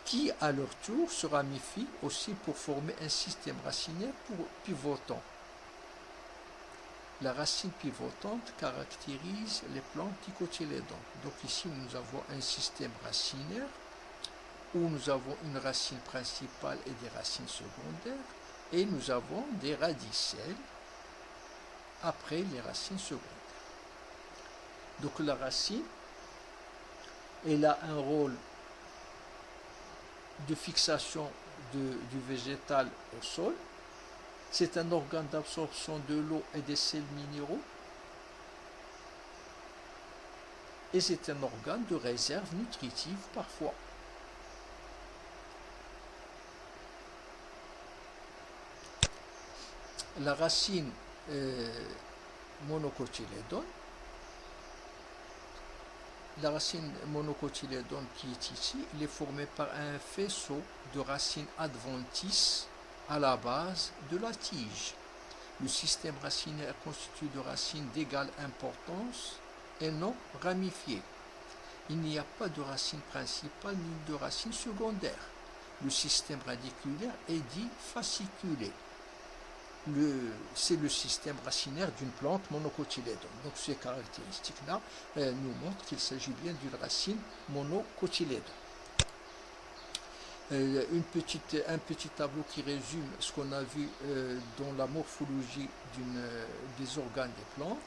qui à leur tour se ramifient aussi pour former un système racinaire pivotant. La racine pivotante caractérise les plantes dicotylédons. Donc ici, nous avons un système racinaire où nous avons une racine principale et des racines secondaires, et nous avons des radicelles après les racines secondaires. Donc la racine, elle a un rôle de fixation du végétal au sol. C'est un organe d'absorption de l'eau et des sels minéraux. Et c'est un organe de réserve nutritive parfois. La racine monocotylédone, qui est ici, elle est formée par un faisceau de racines adventices à la base de la tige. Le système racinaire est constitué de racines d'égale importance et non ramifiées. Il n'y a pas de racine principale ni de racine secondaire. Le système radiculaire est dit fasciculé. C'est le système racinaire d'une plante monocotylédone. Donc ces caractéristiques-là nous montrent qu'il s'agit bien d'une racine monocotylédone. Un petit tableau qui résume ce qu'on a vu dans la morphologie des organes des plantes.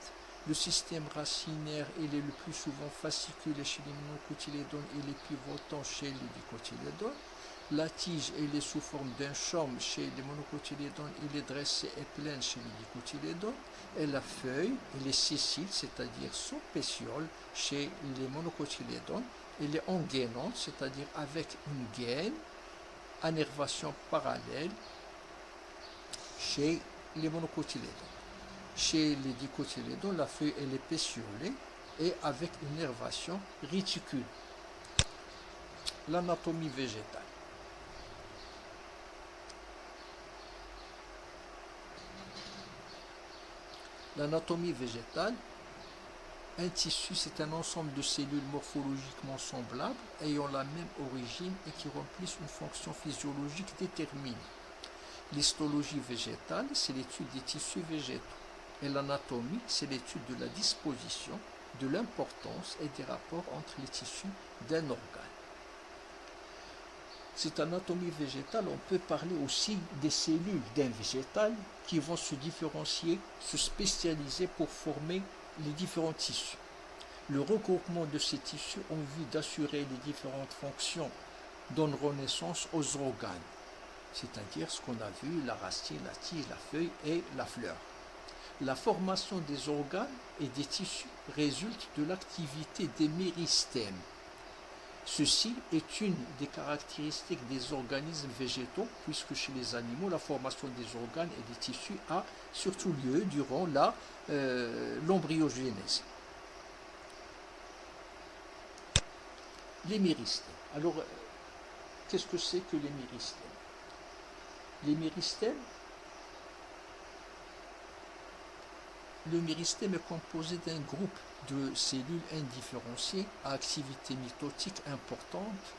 Le système racinaire, il est le plus souvent fasciculé chez les monocotylédones et les pivotants chez les dicotylédones. La tige, elle est sous forme d'un chaume chez les monocotylédones, elle est dressée et pleine chez les dicotylédones. Et la feuille, elle est sessile, c'est-à-dire sans pétiole chez les monocotylédones. Elle est engainante, c'est-à-dire avec une gaine, innervation parallèle chez les monocotylédones. Chez les dicotylédones, la feuille elle est pétiolée et avec une nervation réticule. L'anatomie végétale. L'anatomie végétale, un tissu, c'est un ensemble de cellules morphologiquement semblables, ayant la même origine et qui remplissent une fonction physiologique déterminée. L'histologie végétale, c'est l'étude des tissus végétaux. Et l'anatomie, c'est l'étude de la disposition, de l'importance et des rapports entre les tissus d'un organe. Cette anatomie végétale, on peut parler aussi des cellules d'un végétal qui vont se différencier, se spécialiser pour former les différents tissus. Le regroupement de ces tissus en vue d'assurer les différentes fonctions donneront naissance aux organes, c'est-à-dire ce qu'on a vu, la racine, la tige, la feuille et la fleur. La formation des organes et des tissus résulte de l'activité des méristèmes. Ceci est une des caractéristiques des organismes végétaux, puisque chez les animaux, la formation des organes et des tissus a surtout lieu durant l'embryogénèse. Les méristèmes. Alors, qu'est-ce que c'est que les méristèmes? Les méristèmes, le méristème est composé d'un groupe de cellules indifférenciées à activité mitotique importante,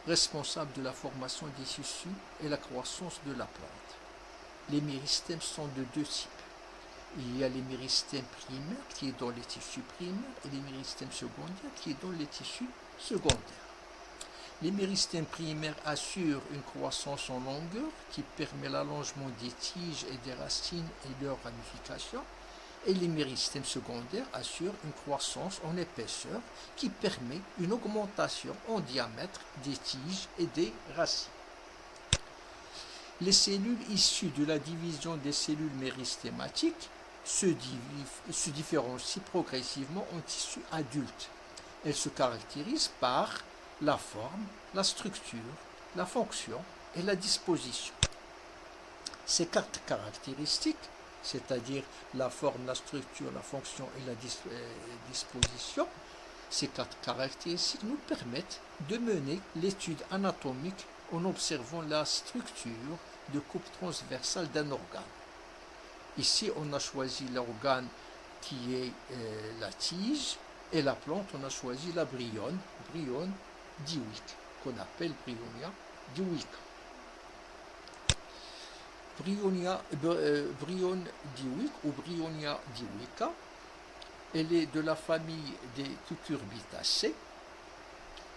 responsables de la formation des tissus et la croissance de la plante. Les méristèmes sont de deux types. Il y a les méristèmes primaires qui est dans les tissus primaires et les méristèmes secondaires qui est dans les tissus secondaires. Les méristèmes primaires assurent une croissance en longueur qui permet l'allongement des tiges et des racines et leur ramification. et les méristèmes secondaires assurent une croissance en épaisseur qui permet une augmentation en diamètre des tiges et des racines. Les cellules issues de la division des cellules méristématiques se différencient progressivement en tissus adultes. Elles se caractérisent par la forme, la structure, la fonction et la disposition. Ces quatre caractéristiques, c'est-à-dire la forme, la structure, la fonction et la disposition, ces quatre caractéristiques nous permettent de mener l'étude anatomique en observant la structure de coupe transversale d'un organe. Ici, on a choisi l'organe qui est la tige, et la plante, on a choisi la bryone dioïque, qu'on appelle Bryonia dioica. Bryone dioïque ou Bryonia dioica, elle est de la famille des cucurbitacées.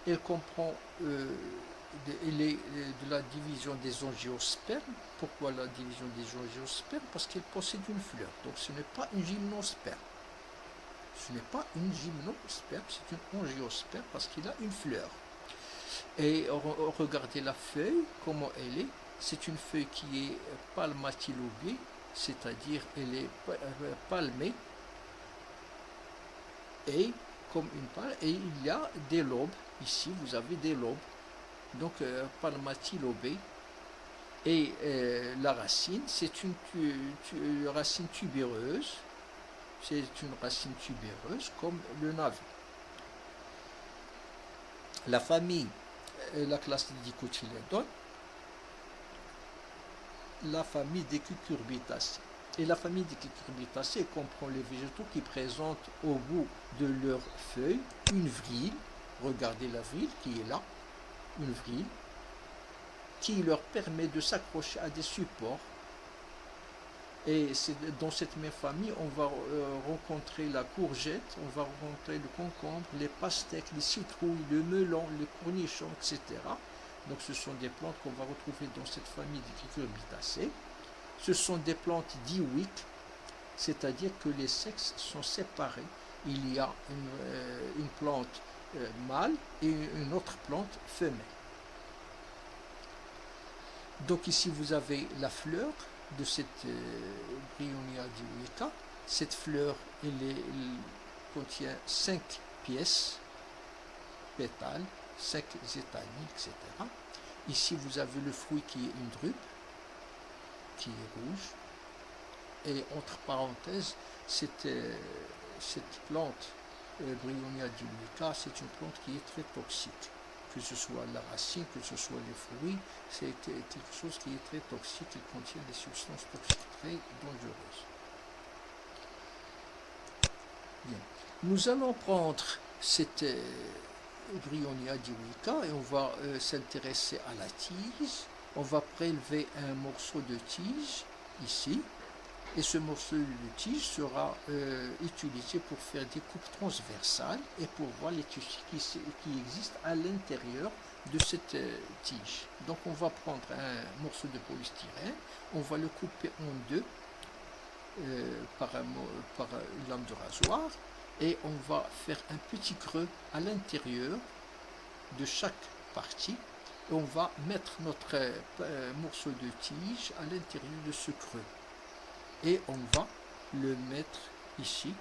Elle comprend, elle est de la division des angiospermes. Pourquoi la division des angiospermes? Parce qu'elle possède une fleur. Donc ce n'est pas une gymnosperme. Ce n'est pas une gymnosperme, c'est une angiosperme parce qu'il a une fleur. Et regardez la feuille, comment elle est. C'est une feuille qui est palmatylobée, c'est-à-dire elle est palmée et comme une palme, et il y a des lobes. Ici, vous avez des lobes, donc palmatylobée. Et la racine, c'est une racine tubéreuse. C'est une racine tubéreuse comme le navet. La famille, la classe des dicotylédones, la famille des cucurbitacées. Et la famille des cucurbitacées comprend les végétaux qui présentent au bout de leurs feuilles une vrille. Regardez la vrille qui est là, une vrille, qui leur permet de s'accrocher à des supports. Et dans cette même famille, on va rencontrer la courgette, on va rencontrer le concombre, les pastèques, les citrouilles, le melon, les cornichons, etc. Donc ce sont des plantes qu'on va retrouver dans cette famille des cucurbitacées. Ce sont des plantes dioïques, c'est-à-dire que les sexes sont séparés. Il y a une plante mâle et une autre plante femelle. Donc ici vous avez la fleur de cette Bryonia dioica. Cette fleur, elle contient 5 pièces, pétales, 5 étamines, etc. Ici, vous avez le fruit qui est une drupe, qui est rouge. Et entre parenthèses, cette plante, Bryonia dioica, c'est une plante qui est très toxique. Que ce soit la racine, que ce soit les fruits, c'est quelque chose qui est très toxique, qui contient des substances toxiques très dangereuses. Bien. Nous allons prendre cette Bryonia dioica et on va s'intéresser à la tige. On va prélever un morceau de tige ici. Et ce morceau de tige sera utilisé pour faire des coupes transversales et pour voir les tissus qui existent à l'intérieur de cette tige. Donc on va prendre un morceau de polystyrène, on va le couper en deux par une lame de rasoir et on va faire un petit creux à l'intérieur de chaque partie. Et on va mettre notre morceau de tige à l'intérieur de ce creux. Et on va le mettre ici.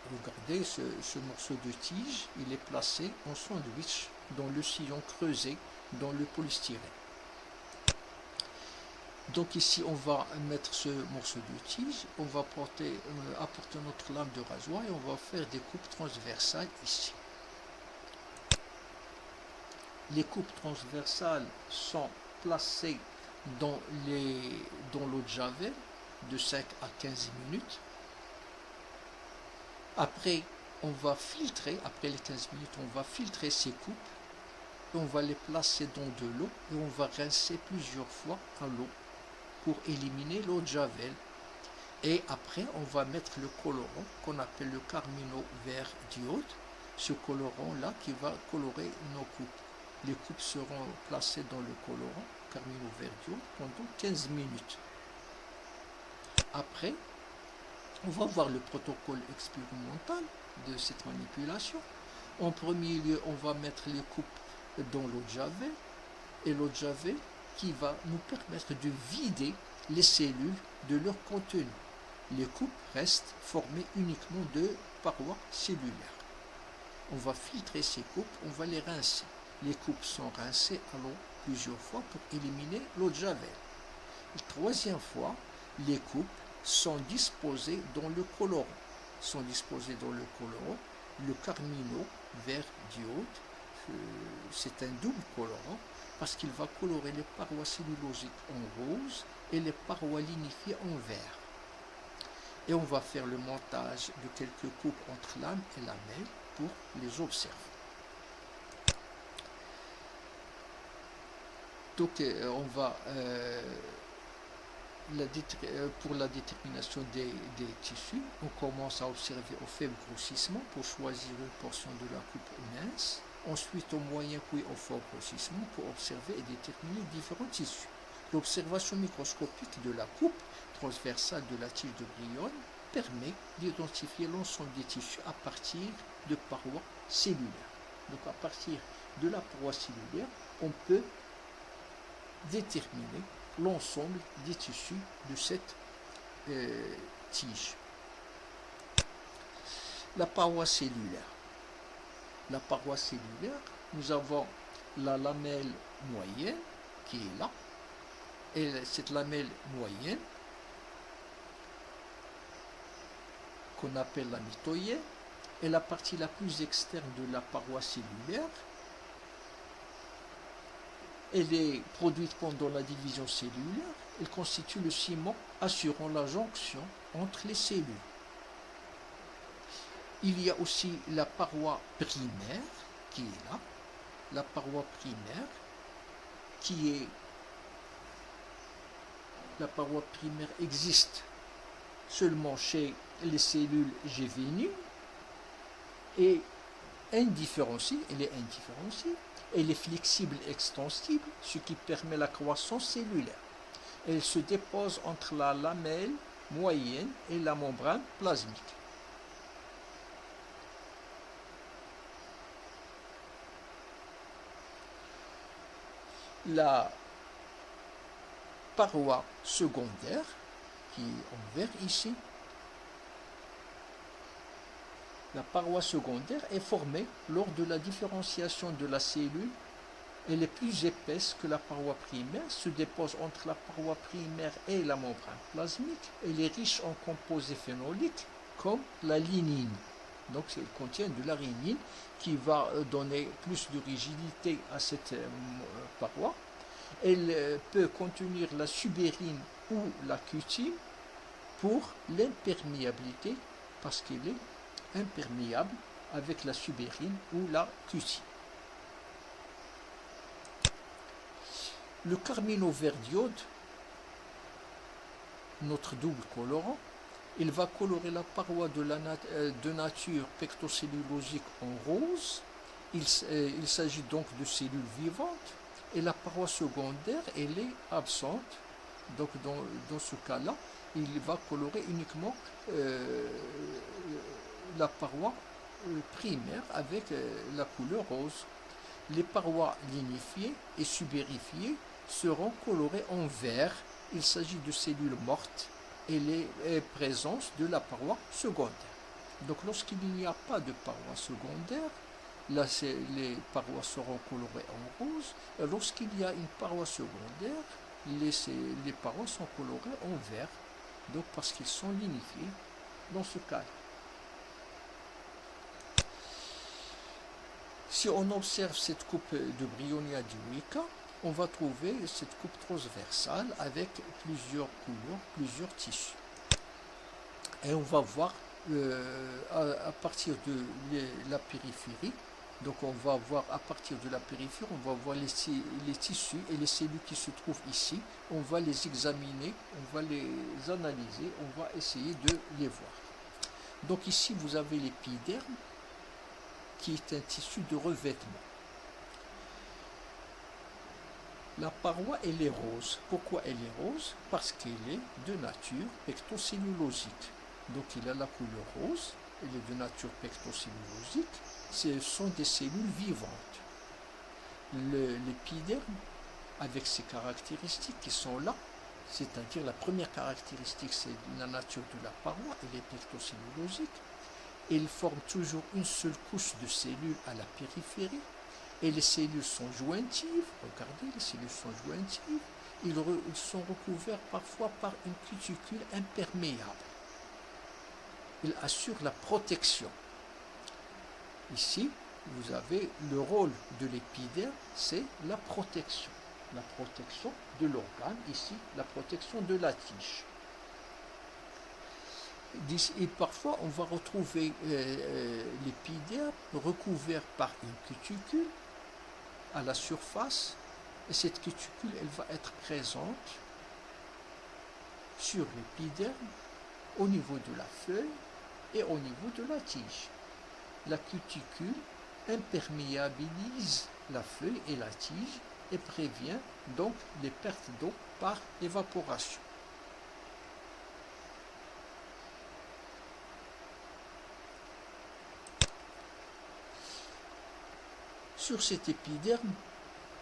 Regardez ce morceau de tige, il est placé en sandwich dans le sillon creusé dans le polystyrène. Donc ici on va mettre ce morceau de tige, on va apporter notre lame de rasoir et on va faire des coupes transversales ici. Les coupes transversales sont placées dans l'eau de javel de 5 à 15 minutes. Après, on va filtrer, après les 15 minutes, on va filtrer ces coupes et on va les placer dans de l'eau et on va rincer plusieurs fois à l'eau pour éliminer l'eau de javel. Et après, on va mettre le colorant qu'on appelle le carmino vert d'iode, ce colorant-là qui va colorer nos coupes. Les coupes seront placées dans le colorant carmino vert d'iode pendant 15 minutes. Après, On va voir le protocole expérimental de cette manipulation. En premier lieu, on va mettre les coupes dans l'eau de Javel, et l'eau de Javel qui va nous permettre de vider les cellules de leur contenu. Les coupes restent formées uniquement de parois cellulaires. On va filtrer ces coupes, on va les rincer. Les coupes sont rincées à l'eau plusieurs fois pour éliminer l'eau de Javel. La troisième fois, les coupes sont disposées dans le colorant. Le carmino vert diode, c'est un double colorant parce qu'il va colorer les parois cellulosiques en rose et les parois lignifiées en vert. Et on va faire le montage de quelques coupes entre lame et lamelle pour les observer. Donc on va pour la détermination des tissus, on commence à observer au faible grossissement pour choisir une portion de la coupe mince, ensuite au moyen puis au fort grossissement pour observer et déterminer différents tissus. L'observation microscopique de la coupe transversale de la tige de Brion permet d'identifier l'ensemble des tissus à partir de parois cellulaires. Donc à partir de la paroi cellulaire, on peut déterminer l'ensemble des tissus de cette tige. La paroi cellulaire. La paroi cellulaire, nous avons la lamelle moyenne qui est là, et cette lamelle moyenne qu'on appelle la mitoyenne est la partie la plus externe de la paroi cellulaire. Elle est produite pendant la division cellulaire. Elle constitue le ciment assurant la jonction entre les cellules. Il y a aussi la paroi primaire qui est là. La paroi primaire la paroi primaire existe seulement chez les cellules gévéniles et elle est indifférenciée. Elle est flexible et extensible, ce qui permet la croissance cellulaire. Elle se dépose entre la lamelle moyenne et la membrane plasmique. La paroi secondaire, qui est en vert ici, la paroi secondaire est formée lors de la différenciation de la cellule. Elle est plus épaisse que la paroi primaire, se dépose entre la paroi primaire et la membrane plasmique. Elle est riche en composés phénoliques comme la lignine. Donc elle contient de la lignine qui va donner plus de rigidité à cette paroi. Elle peut contenir la subérine ou la cutine pour l'imperméabilité parce qu'elle est imperméable avec la subérine ou la cutine. Le carmino vert diode, notre double colorant, il va colorer la paroi de nature pectocellulosique en rose. Il s'agit donc de cellules vivantes. Et la paroi secondaire, elle est absente. Donc dans ce cas-là, il va colorer uniquement la paroi primaire avec la couleur rose. Les parois lignifiées et subérifiées seront colorées en vert. Il s'agit de cellules mortes et les présences de la paroi secondaire. Donc lorsqu'il n'y a pas de paroi secondaire, là les parois seront colorées en rose. Lorsqu'il y a une paroi secondaire, les parois sont colorées en vert, donc parce qu'ils sont lignifiés dans ce cas. Si on observe cette coupe de Bryonia dioica, on va trouver cette coupe transversale avec plusieurs couleurs, plusieurs tissus. Et on va voir à partir de la périphérie, donc on va voir à partir de la périphérie, on va voir les tissus et les cellules qui se trouvent ici. On va les examiner, on va les analyser, on va essayer de les voir. Donc ici vous avez l'épiderme, qui est un tissu de revêtement. La paroi, elle est rose. Pourquoi elle est rose? Parce qu'elle est de nature pectocellulosique. Donc il a la couleur rose, il est de nature pectocellulosique, ce sont des cellules vivantes. L'épiderme, avec ses caractéristiques qui sont là, c'est-à-dire la première caractéristique, c'est la nature de la paroi, elle est pectocellulosique. Il forme toujours une seule couche de cellules à la périphérie, et les cellules sont jointives. Regardez, les cellules sont jointives. Ils sont recouverts parfois par une cuticule imperméable. Il assure la protection. Ici, vous avez le rôle de l'épiderme, c'est la protection. La protection de l'organe, ici, la protection de la tige. Et parfois, on va retrouver l'épiderme recouvert par une cuticule à la surface, et cette cuticule, elle va être présente sur l'épiderme, au niveau de la feuille et au niveau de la tige. La cuticule imperméabilise la feuille et la tige et prévient donc les pertes d'eau par évaporation. Sur cet épiderme,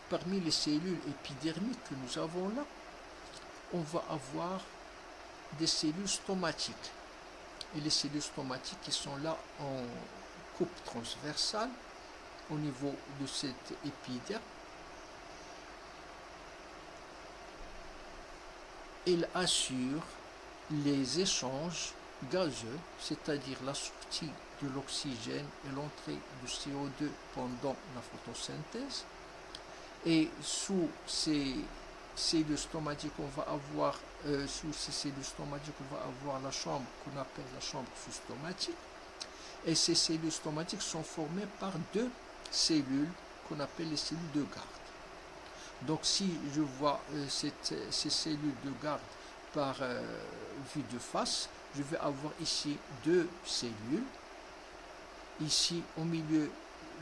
parmi les cellules épidermiques que nous avons là, on va avoir des cellules stomatiques. Et les cellules stomatiques qui sont là en coupe transversale au niveau de cet épiderme, il assure les échanges gazeux, c'est-à-dire la sortie de l'oxygène et l'entrée du CO2 pendant la photosynthèse. Et sous ces cellules stomatiques, on va avoir la chambre qu'on appelle la chambre sous-stomatique. Et ces cellules stomatiques sont formées par deux cellules qu'on appelle les cellules de garde. Donc si je vois ces cellules de garde par vue de face, je vais avoir ici deux cellules. Ici au milieu,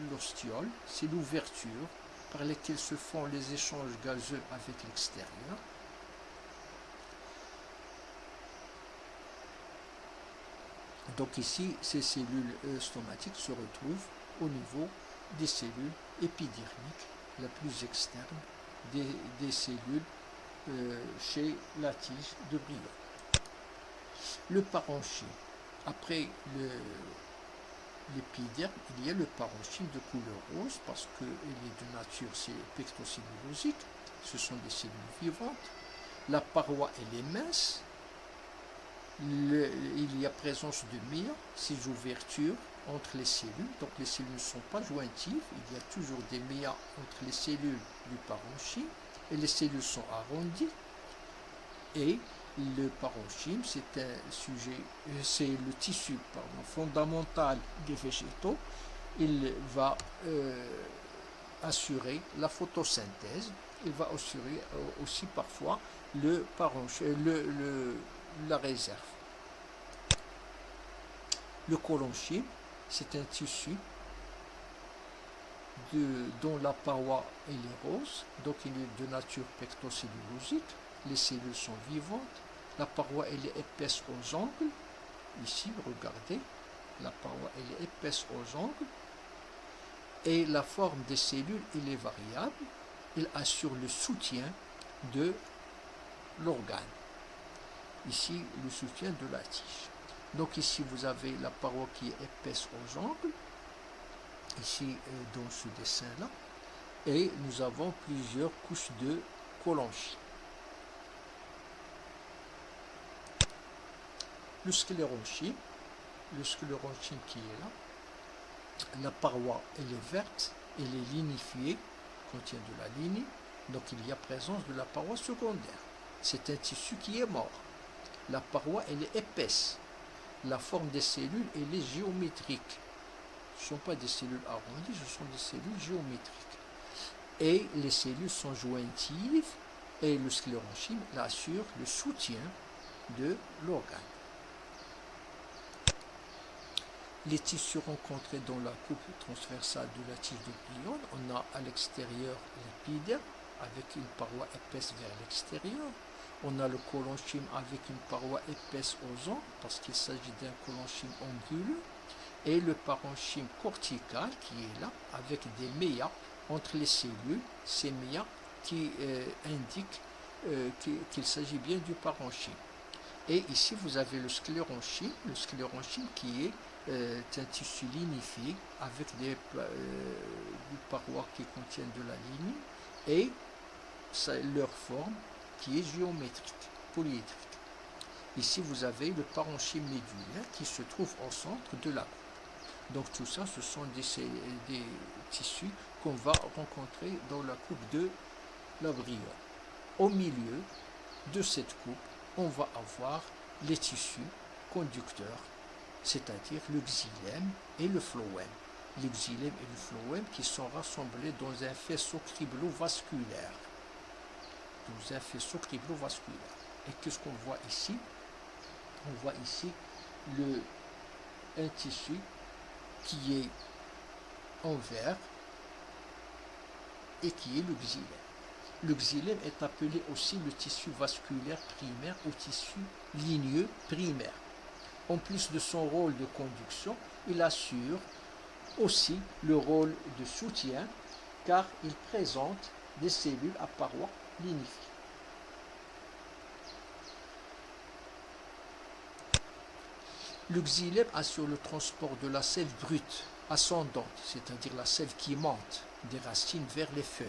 l'ostiole, c'est l'ouverture par laquelle se font les échanges gazeux avec l'extérieur. Donc ici, ces cellules stomatiques se retrouvent au niveau des cellules épidermiques, la plus externe des cellules chez la tige de Brillat. Le parenchyme. Après l'épiderme, il y a le parenchyme de couleur rose parce qu'il est de nature pectocellulosique. Ce sont des cellules vivantes. La paroi, elle est mince. Il y a présence de méas, ces ouvertures entre les cellules. Donc les cellules ne sont pas jointives. Il y a toujours des méas entre les cellules du parenchyme. Et les cellules sont arrondies. Et le parenchyme, c'est le tissu fondamental des végétaux. Il va assurer la photosynthèse. Il va assurer aussi parfois le parenchyme, la réserve. Le collonchyme, c'est un tissu dont la paroi est rose, donc il est de nature pectocellulosique. Les cellules sont vivantes. La paroi elle est épaisse aux angles. Ici, regardez, la paroi elle est épaisse aux angles. Et la forme des cellules elle est variable. Il assure le soutien de l'organe. Ici, le soutien de la tige. Donc ici, vous avez la paroi qui est épaisse aux angles. Ici, dans ce dessin-là. Et nous avons plusieurs couches de collonchyme. Le sclérenchyme qui est là, la paroi elle est verte, elle est lignifiée, contient de la lignine, donc il y a présence de la paroi secondaire. C'est un tissu qui est mort. La paroi elle est épaisse. La forme des cellules elle est géométrique. Ce ne sont pas des cellules arrondies, ce sont des cellules géométriques. Et les cellules sont jointives et le sclérenchyme assure le soutien de l'organe. Les tissus rencontrés dans la coupe transversale de la tige de glione, on a à l'extérieur l'épiderme avec une paroi épaisse vers l'extérieur. On a le colonchime avec une paroi épaisse aux angles, parce qu'il s'agit d'un colonchime anguleux, et le parenchyme cortical qui est là, avec des méas entre les cellules, ces méas qui indiquent qu'il s'agit bien du parenchyme. Et ici, vous avez le scléronchime qui est un tissu lignifié avec des parois qui contiennent de la ligne et leur forme qui est géométrique, polyédrique. Ici, vous avez le parenchyme médulaire qui se trouve au centre de la coupe. Donc tout ça, ce sont des tissus qu'on va rencontrer dans la coupe de l'embryon. Au milieu de cette coupe, on va avoir les tissus conducteurs, c'est-à-dire le xylème et le phloème. Le xylème et le phloème qui sont rassemblés dans un faisceau criblo-vasculaire. Et qu'est-ce qu'on voit ici? On voit ici un tissu qui est en vert et qui est le xylème. Le xylème est appelé aussi le tissu vasculaire primaire ou tissu ligneux primaire. En plus de son rôle de conduction, il assure aussi le rôle de soutien car il présente des cellules à parois lignifiées. Le xylème assure le transport de la sève brute ascendante, c'est-à-dire la sève qui monte des racines vers les feuilles.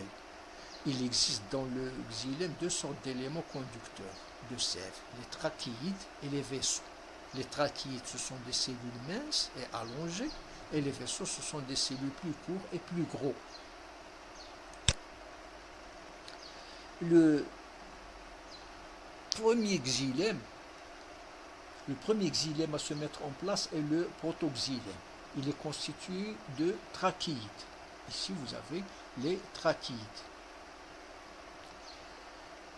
Il existe dans le xylème deux sortes d'éléments conducteurs de sève, les trachéides et les vaisseaux. Les trachéides, ce sont des cellules minces et allongées, et les vaisseaux, ce sont des cellules plus courts et plus gros. Le premier xylème à se mettre en place est le protoxylème. Il est constitué de trachéides. Ici, vous avez les trachéides.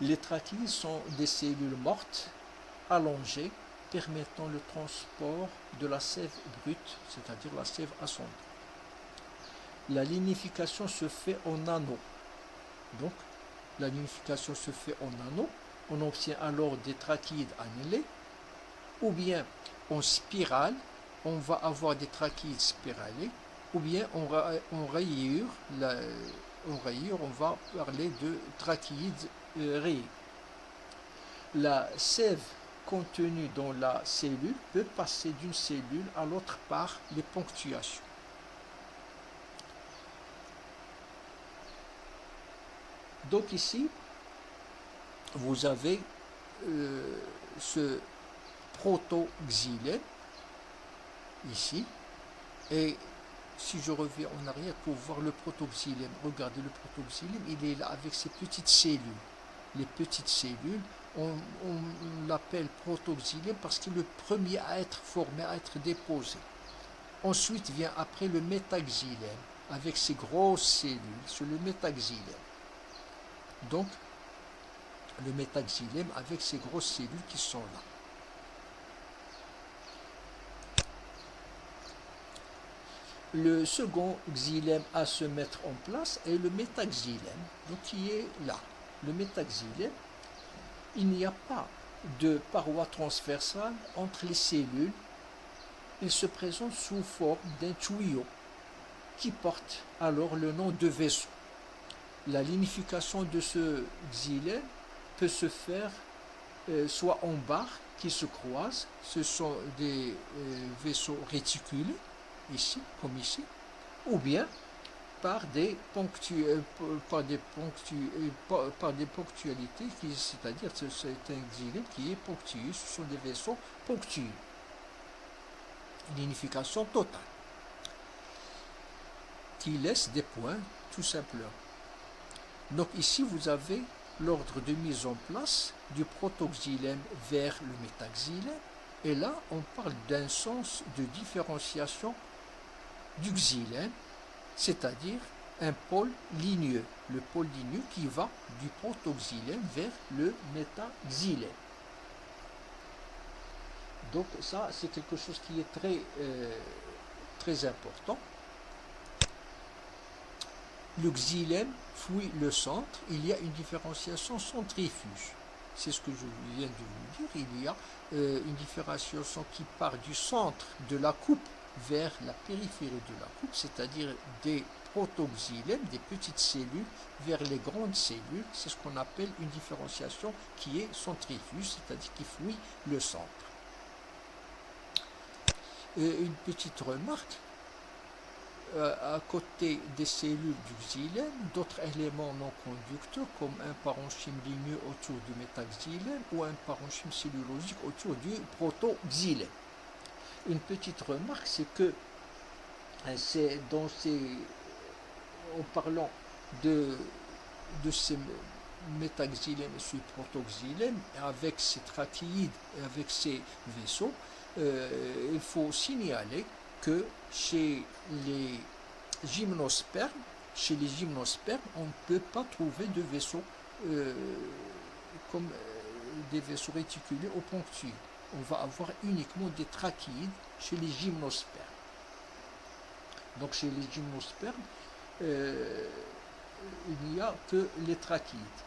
Les trachéides sont des cellules mortes, allongées, permettant le transport de la sève brute, c'est-à-dire la sève ascendante. La lignification se fait en anneaux. Donc, la lignification se fait en anneaux. On obtient alors des trachéides annelés, ou bien en spirale, on va avoir des trachéides spiralés, ou bien en rayure, on va parler de trachéides rayés. La sève contenue dans la cellule peut passer d'une cellule à l'autre par les ponctuations. Donc ici, vous avez ce protoxylème ici, et si je reviens en arrière pour voir le protoxylème, regardez le protoxylème, il est là avec ses petites cellules. Les petites cellules, on l'appelle protoxylème parce qu'il est le premier à être formé, à être déposé. Ensuite vient après le métaxylème avec ses grosses cellules, c'est le métaxylème. Donc, le métaxylème avec ses grosses cellules qui sont là. Le second xylème à se mettre en place est le métaxylème, donc qui est là. Le métaxylème, il n'y a pas de paroi transversale entre les cellules. Il se présente sous forme d'un tuyau qui porte alors le nom de vaisseau. La lignification de ce xylème peut se faire soit en barres qui se croisent, ce sont des vaisseaux réticulés, ici, comme ici, ou bien par des ponctualités, c'est-à-dire que c'est un xylème qui est ponctué, ce sont des vaisseaux ponctués. Lignification totale, qui laisse des points tout simplement. Donc ici, vous avez l'ordre de mise en place du protoxylème vers le métaxylème, et là, on parle d'un sens de différenciation du xylème, c'est-à-dire un pôle ligneux, le pôle ligneux qui va du protoxylème vers le métaxylème. Donc ça, c'est quelque chose qui est très important. Le xylème fouille le centre, il y a une différenciation centrifuge. c'est ce que je viens de vous dire, il y a une différenciation qui part du centre de la coupe vers la périphérie de la coupe, c'est-à-dire des protoxylènes, des petites cellules, vers les grandes cellules. C'est ce qu'on appelle une différenciation qui est centrifuge, c'est-à-dire qui fouille le centre. Une petite remarque, à côté des cellules du xylème, d'autres éléments non conducteurs comme un parenchyme ligneux autour du métaxylème ou un parenchyme cellulosique autour du protoxylème. Une petite remarque, c'est que c'est en parlant de ces métaxylèmes et ce protoxylème, avec ces trachéides et avec ces vaisseaux, il faut signaler que chez les gymnospermes, on ne peut pas trouver de vaisseaux comme des vaisseaux réticulés ou ponctués. On va avoir uniquement des trachéides chez les gymnospermes. Donc chez les gymnospermes, il n'y a que les trachéides.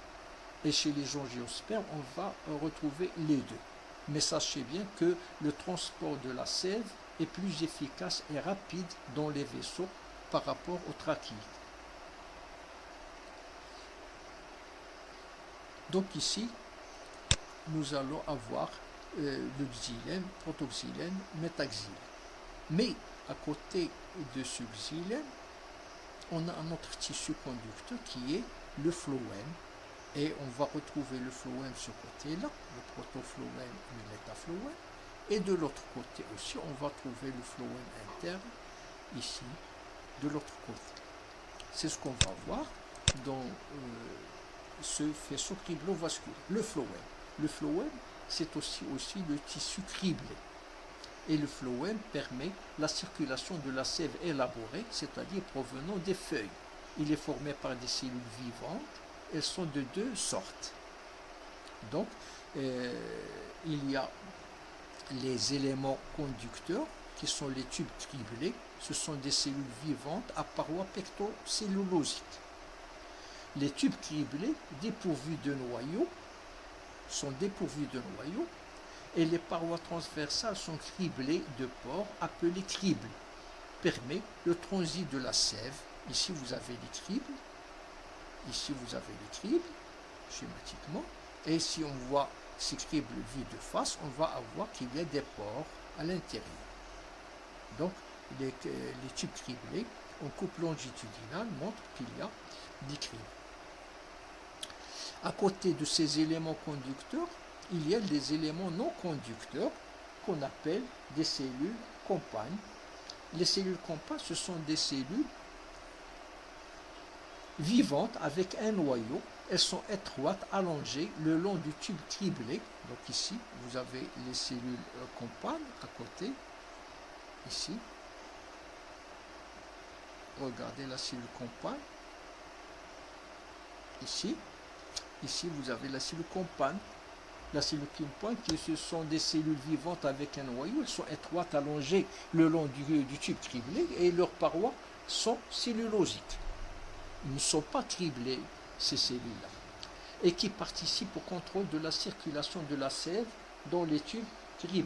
Et chez les angiospermes, on va retrouver les deux. Mais sachez bien que le transport de la sève est plus efficace et rapide dans les vaisseaux par rapport aux trachéides. Donc ici, nous allons avoir le xylème, protoxylème, métaxylème. Mais à côté de ce xylème, on a un autre tissu conducteur qui est le phloème. Et on va retrouver le phloème de ce côté-là, le protophlоème et le métaphloème. Et de l'autre côté aussi, on va trouver le phloème interne, ici, de l'autre côté. C'est ce qu'on va voir dans ce faisceau criblovasculaire, le phloème. Le phloème, c'est aussi le tissu criblé. Et le phloème permet la circulation de la sève élaborée, c'est-à-dire provenant des feuilles. Il est formé par des cellules vivantes. Elles sont de deux sortes. Donc, il y a les éléments conducteurs, qui sont les tubes criblés. Ce sont des cellules vivantes à parois pectocellulosiques. Les tubes criblés, dépourvus de noyaux, sont dépourvus de noyaux, et les parois transversales sont criblées de pores appelés cribles. Permet le transit de la sève. Ici, vous avez les cribles. Ici, vous avez les cribles, schématiquement. Et si on voit ces cribles vus de face, on va avoir qu'il y a des pores à l'intérieur. Donc, les tubes criblés, en coupe longitudinale, montrent qu'il y a des cribles. À côté de ces éléments conducteurs, il y a des éléments non conducteurs qu'on appelle des cellules compagnes. Les cellules compagnes, ce sont des cellules vivantes avec un noyau. Elles sont étroites, allongées le long du tube criblé. Donc ici, vous avez les cellules compagnes à côté. Ici, regardez la cellule compagne. Ici, vous avez la cellule compagne. La cellule compagne, ce sont des cellules vivantes avec un noyau. Elles sont étroites, allongées le long du tube criblé et leurs parois sont cellulosiques. Ils ne sont pas criblés, ces cellules-là, et qui participent au contrôle de la circulation de la sève dans les tubes criblés.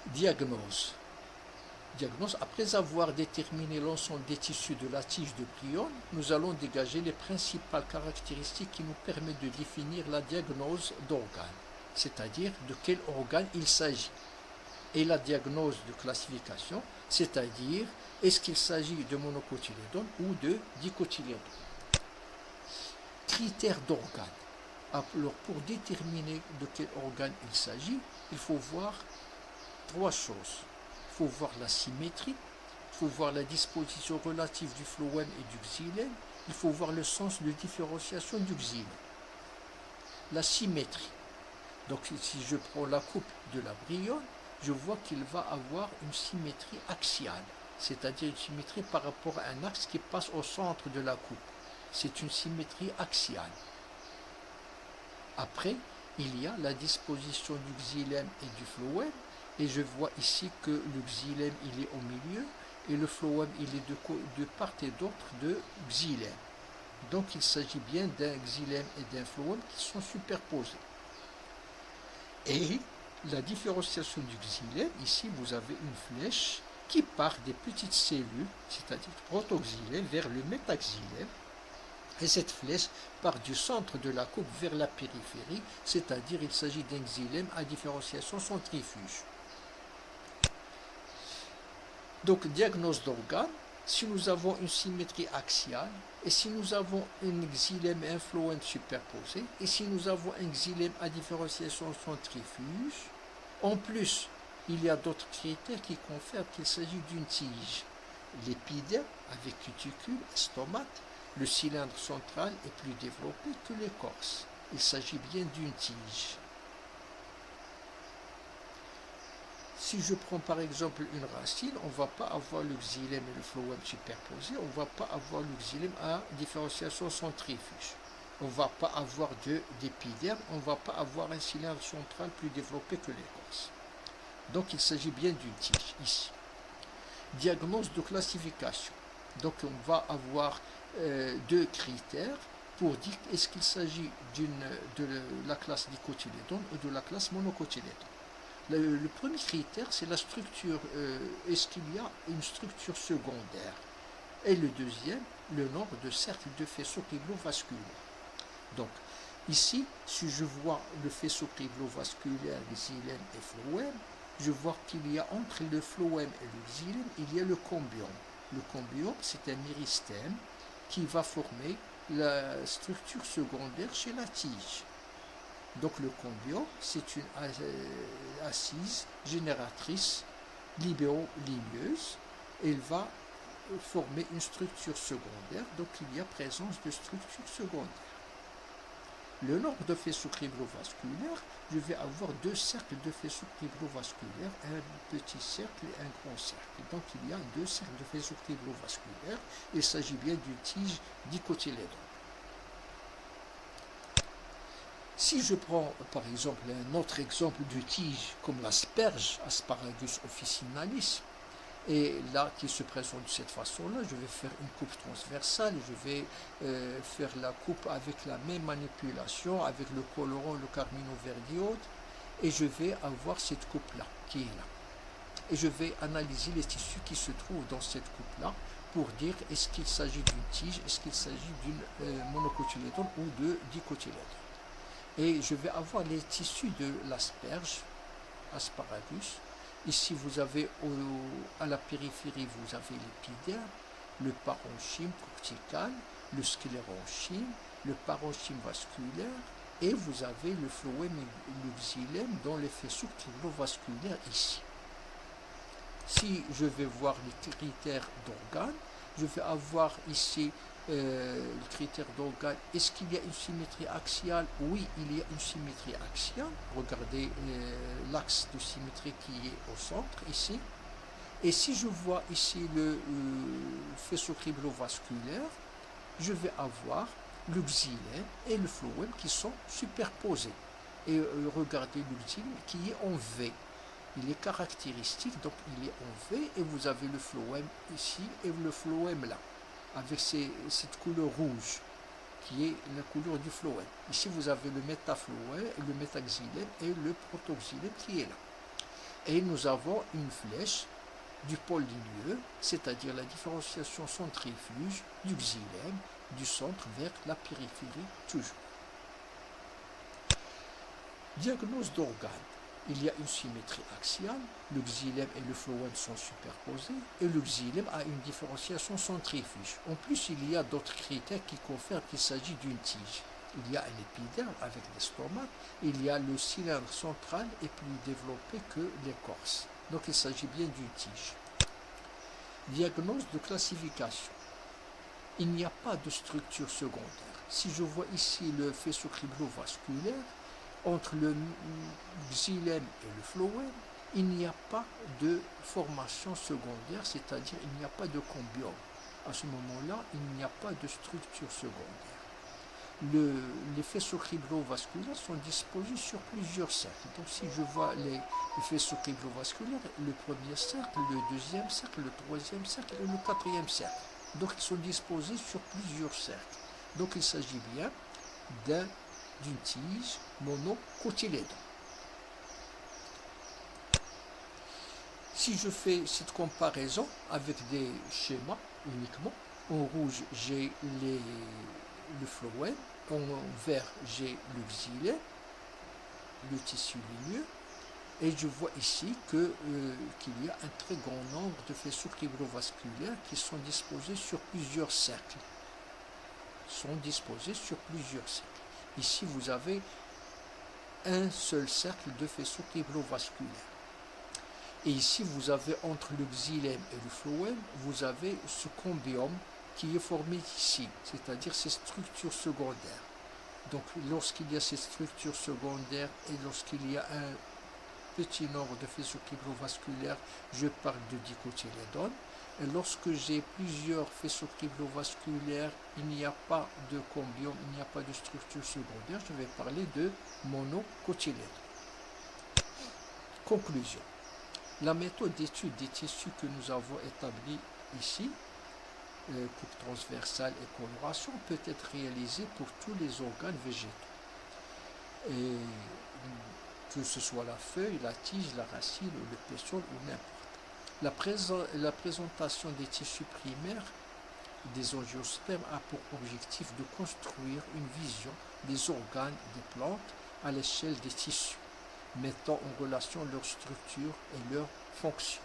Diagnose. Après avoir déterminé l'ensemble des tissus de la tige de Prion, nous allons dégager les principales caractéristiques qui nous permettent de définir la diagnose d'organe, c'est-à-dire de quel organe il s'agit. Et la diagnose de classification, c'est-à-dire est-ce qu'il s'agit de monocotylédone ou de dicotylédone. Critères d'organe. Alors, pour déterminer de quel organe il s'agit, il faut voir trois choses. Il faut voir la symétrie, il faut voir la disposition relative du phloème et du xylème, il faut voir le sens de différenciation du xylème. La symétrie. Donc, si je prends la coupe de la Brion, je vois qu'il va avoir une symétrie axiale, c'est-à-dire une symétrie par rapport à un axe qui passe au centre de la coupe. C'est une symétrie axiale. Après, il y a la disposition du xylème et du phloème, et je vois ici que le xylème il est au milieu, et le phloème il est de part et d'autre de xylème. Donc il s'agit bien d'un xylème et d'un phloème qui sont superposés. Et la différenciation du xylème, ici vous avez une flèche qui part des petites cellules, c'est-à-dire protoxylème, vers le métaxylème. Et cette flèche part du centre de la coupe vers la périphérie, c'est-à-dire il s'agit d'un xylème à différenciation centrifuge. Donc, diagnose d'organes, si nous avons une symétrie axiale, et si nous avons un xylème et un phloème superposés, et si nous avons un xylème à différenciation centrifuge, en plus, il y a d'autres critères qui confèrent qu'il s'agit d'une tige. L'épiderme, avec cuticule, stomate, le cylindre central est plus développé que l'écorce. Il s'agit bien d'une tige. Si je prends par exemple une racine, on ne va pas avoir le xylème et le phloème superposés, on ne va pas avoir le xylème à différenciation centrifuge. On ne va pas avoir d'épiderme, on ne va pas avoir un cylindre central plus développé que l'écorce. Donc il s'agit bien d'une tige ici. Diagnose de classification. Donc on va avoir deux critères pour dire est-ce qu'il s'agit de la classe dicotylédone ou de la classe monocotylédone. Le premier critère, c'est la structure. Est-ce qu'il y a une structure secondaire? Et le deuxième, le nombre de cercles de faisceaux criblovasculaires. Donc, ici, si je vois le faisceau criblovasculaire, xylème et phloème, je vois qu'il y a entre le phloème et le xylème, il y a le cambium. Le cambium, c'est un méristème qui va former la structure secondaire chez la tige. Donc le cambium, c'est une assise génératrice libéo-ligneuse. Elle va former une structure secondaire, donc il y a présence de structure secondaire. Le nombre de faisceaux criblovasculaires, je vais avoir deux cercles de faisceaux criblovasculaires, un petit cercle et un grand cercle. Donc il y a deux cercles de faisceaux criblovasculaires. Il s'agit bien d'une tige dicotylédone. Si je prends par exemple un autre exemple de tige comme l'asperge, Asparagus officinalis, et là qui se présente de cette façon-là, je vais faire une coupe transversale, je vais faire la coupe avec la même manipulation, avec le colorant, le carmino-verdiode, et je vais avoir cette coupe-là qui est là. Et je vais analyser les tissus qui se trouvent dans cette coupe-là pour dire est-ce qu'il s'agit d'une tige, est-ce qu'il s'agit d'une monocotylédone ou de dicotylédone. Et je vais avoir les tissus de l'asperge, Asparagus. Ici, vous avez à la périphérie, vous avez l'épiderme, le parenchyme cortical, le sclérenchyme, le parenchyme vasculaire, et vous avez le phloème et le xylème dans les faisceaux criblovasculaires ici. Si je vais voir les critères d'organes, je vais avoir ici le critère d'organe. Est-ce qu'il y a une symétrie axiale? Oui, il y a une symétrie axiale. Regardez l'axe de symétrie qui est au centre ici. Et si je vois ici le faisceau criblovasculaire, je vais avoir le xylème et le phloème qui sont superposés. Et regardez le xylème qui est en V. Il est caractéristique, donc il est en V, et vous avez le phloème ici et le phloème là, avec cette couleur rouge, qui est la couleur du phloème. Ici, vous avez le métaphloème, le métaxylème et le protoxylème qui est là. Et nous avons une flèche du pôle ligneux, c'est-à-dire la différenciation centrifuge du xylème, du centre vers la périphérie toujours. Diagnose d'organes. Il y a une symétrie axiale, le xylème et le phloème sont superposés, et le xylème a une différenciation centrifuge. En plus, il y a d'autres critères qui confèrent qu'il s'agit d'une tige. Il y a un épiderme avec des stomates, il y a le cylindre central est plus développé que l'écorce. Donc il s'agit bien d'une tige. Diagnose de classification. Il n'y a pas de structure secondaire. Si je vois ici le faisceau criblovasculaire, entre le xylème et le phloème, il n'y a pas de formation secondaire, c'est-à-dire il n'y a pas de cambium. À ce moment-là, il n'y a pas de structure secondaire. Les faisceaux criblovasculaires sont disposés sur plusieurs cercles. Donc si je vois les faisceaux criblovasculaires, le premier cercle, le deuxième cercle, le troisième cercle et le quatrième cercle. Donc ils sont disposés sur plusieurs cercles. Donc il s'agit bien d'une tige monocotylédone. Si je fais cette comparaison avec des schémas uniquement, en rouge j'ai le phloème, en vert j'ai le xylème, le tissu ligneux, et je vois ici qu'il y a un très grand nombre de faisceaux cribrovasculaires qui sont disposés sur plusieurs cercles. Ici, vous avez un seul cercle de faisceaux cribrovasculaires. Et ici, vous avez entre le xylème et le phloème, vous avez ce cambium qui est formé ici, c'est-à-dire ces structures secondaires. Donc, lorsqu'il y a ces structures secondaires et lorsqu'il y a un petit nombre de faisceaux cribrovasculaires, je parle de dicotylédone. Et lorsque j'ai plusieurs faisceaux cribrovasculaires, il n'y a pas de cambium, il n'y a pas de structure secondaire, je vais parler de monocotylédone. Conclusion. La méthode d'étude des tissus que nous avons établie ici, coupe transversale et coloration, peut être réalisée pour tous les organes végétaux. Et que ce soit la feuille, la tige, la racine ou le pétiole ou n'importe. La présentation des tissus primaires des angiospermes a pour objectif de construire une vision des organes des plantes à l'échelle des tissus, mettant en relation leur structure et leur fonction.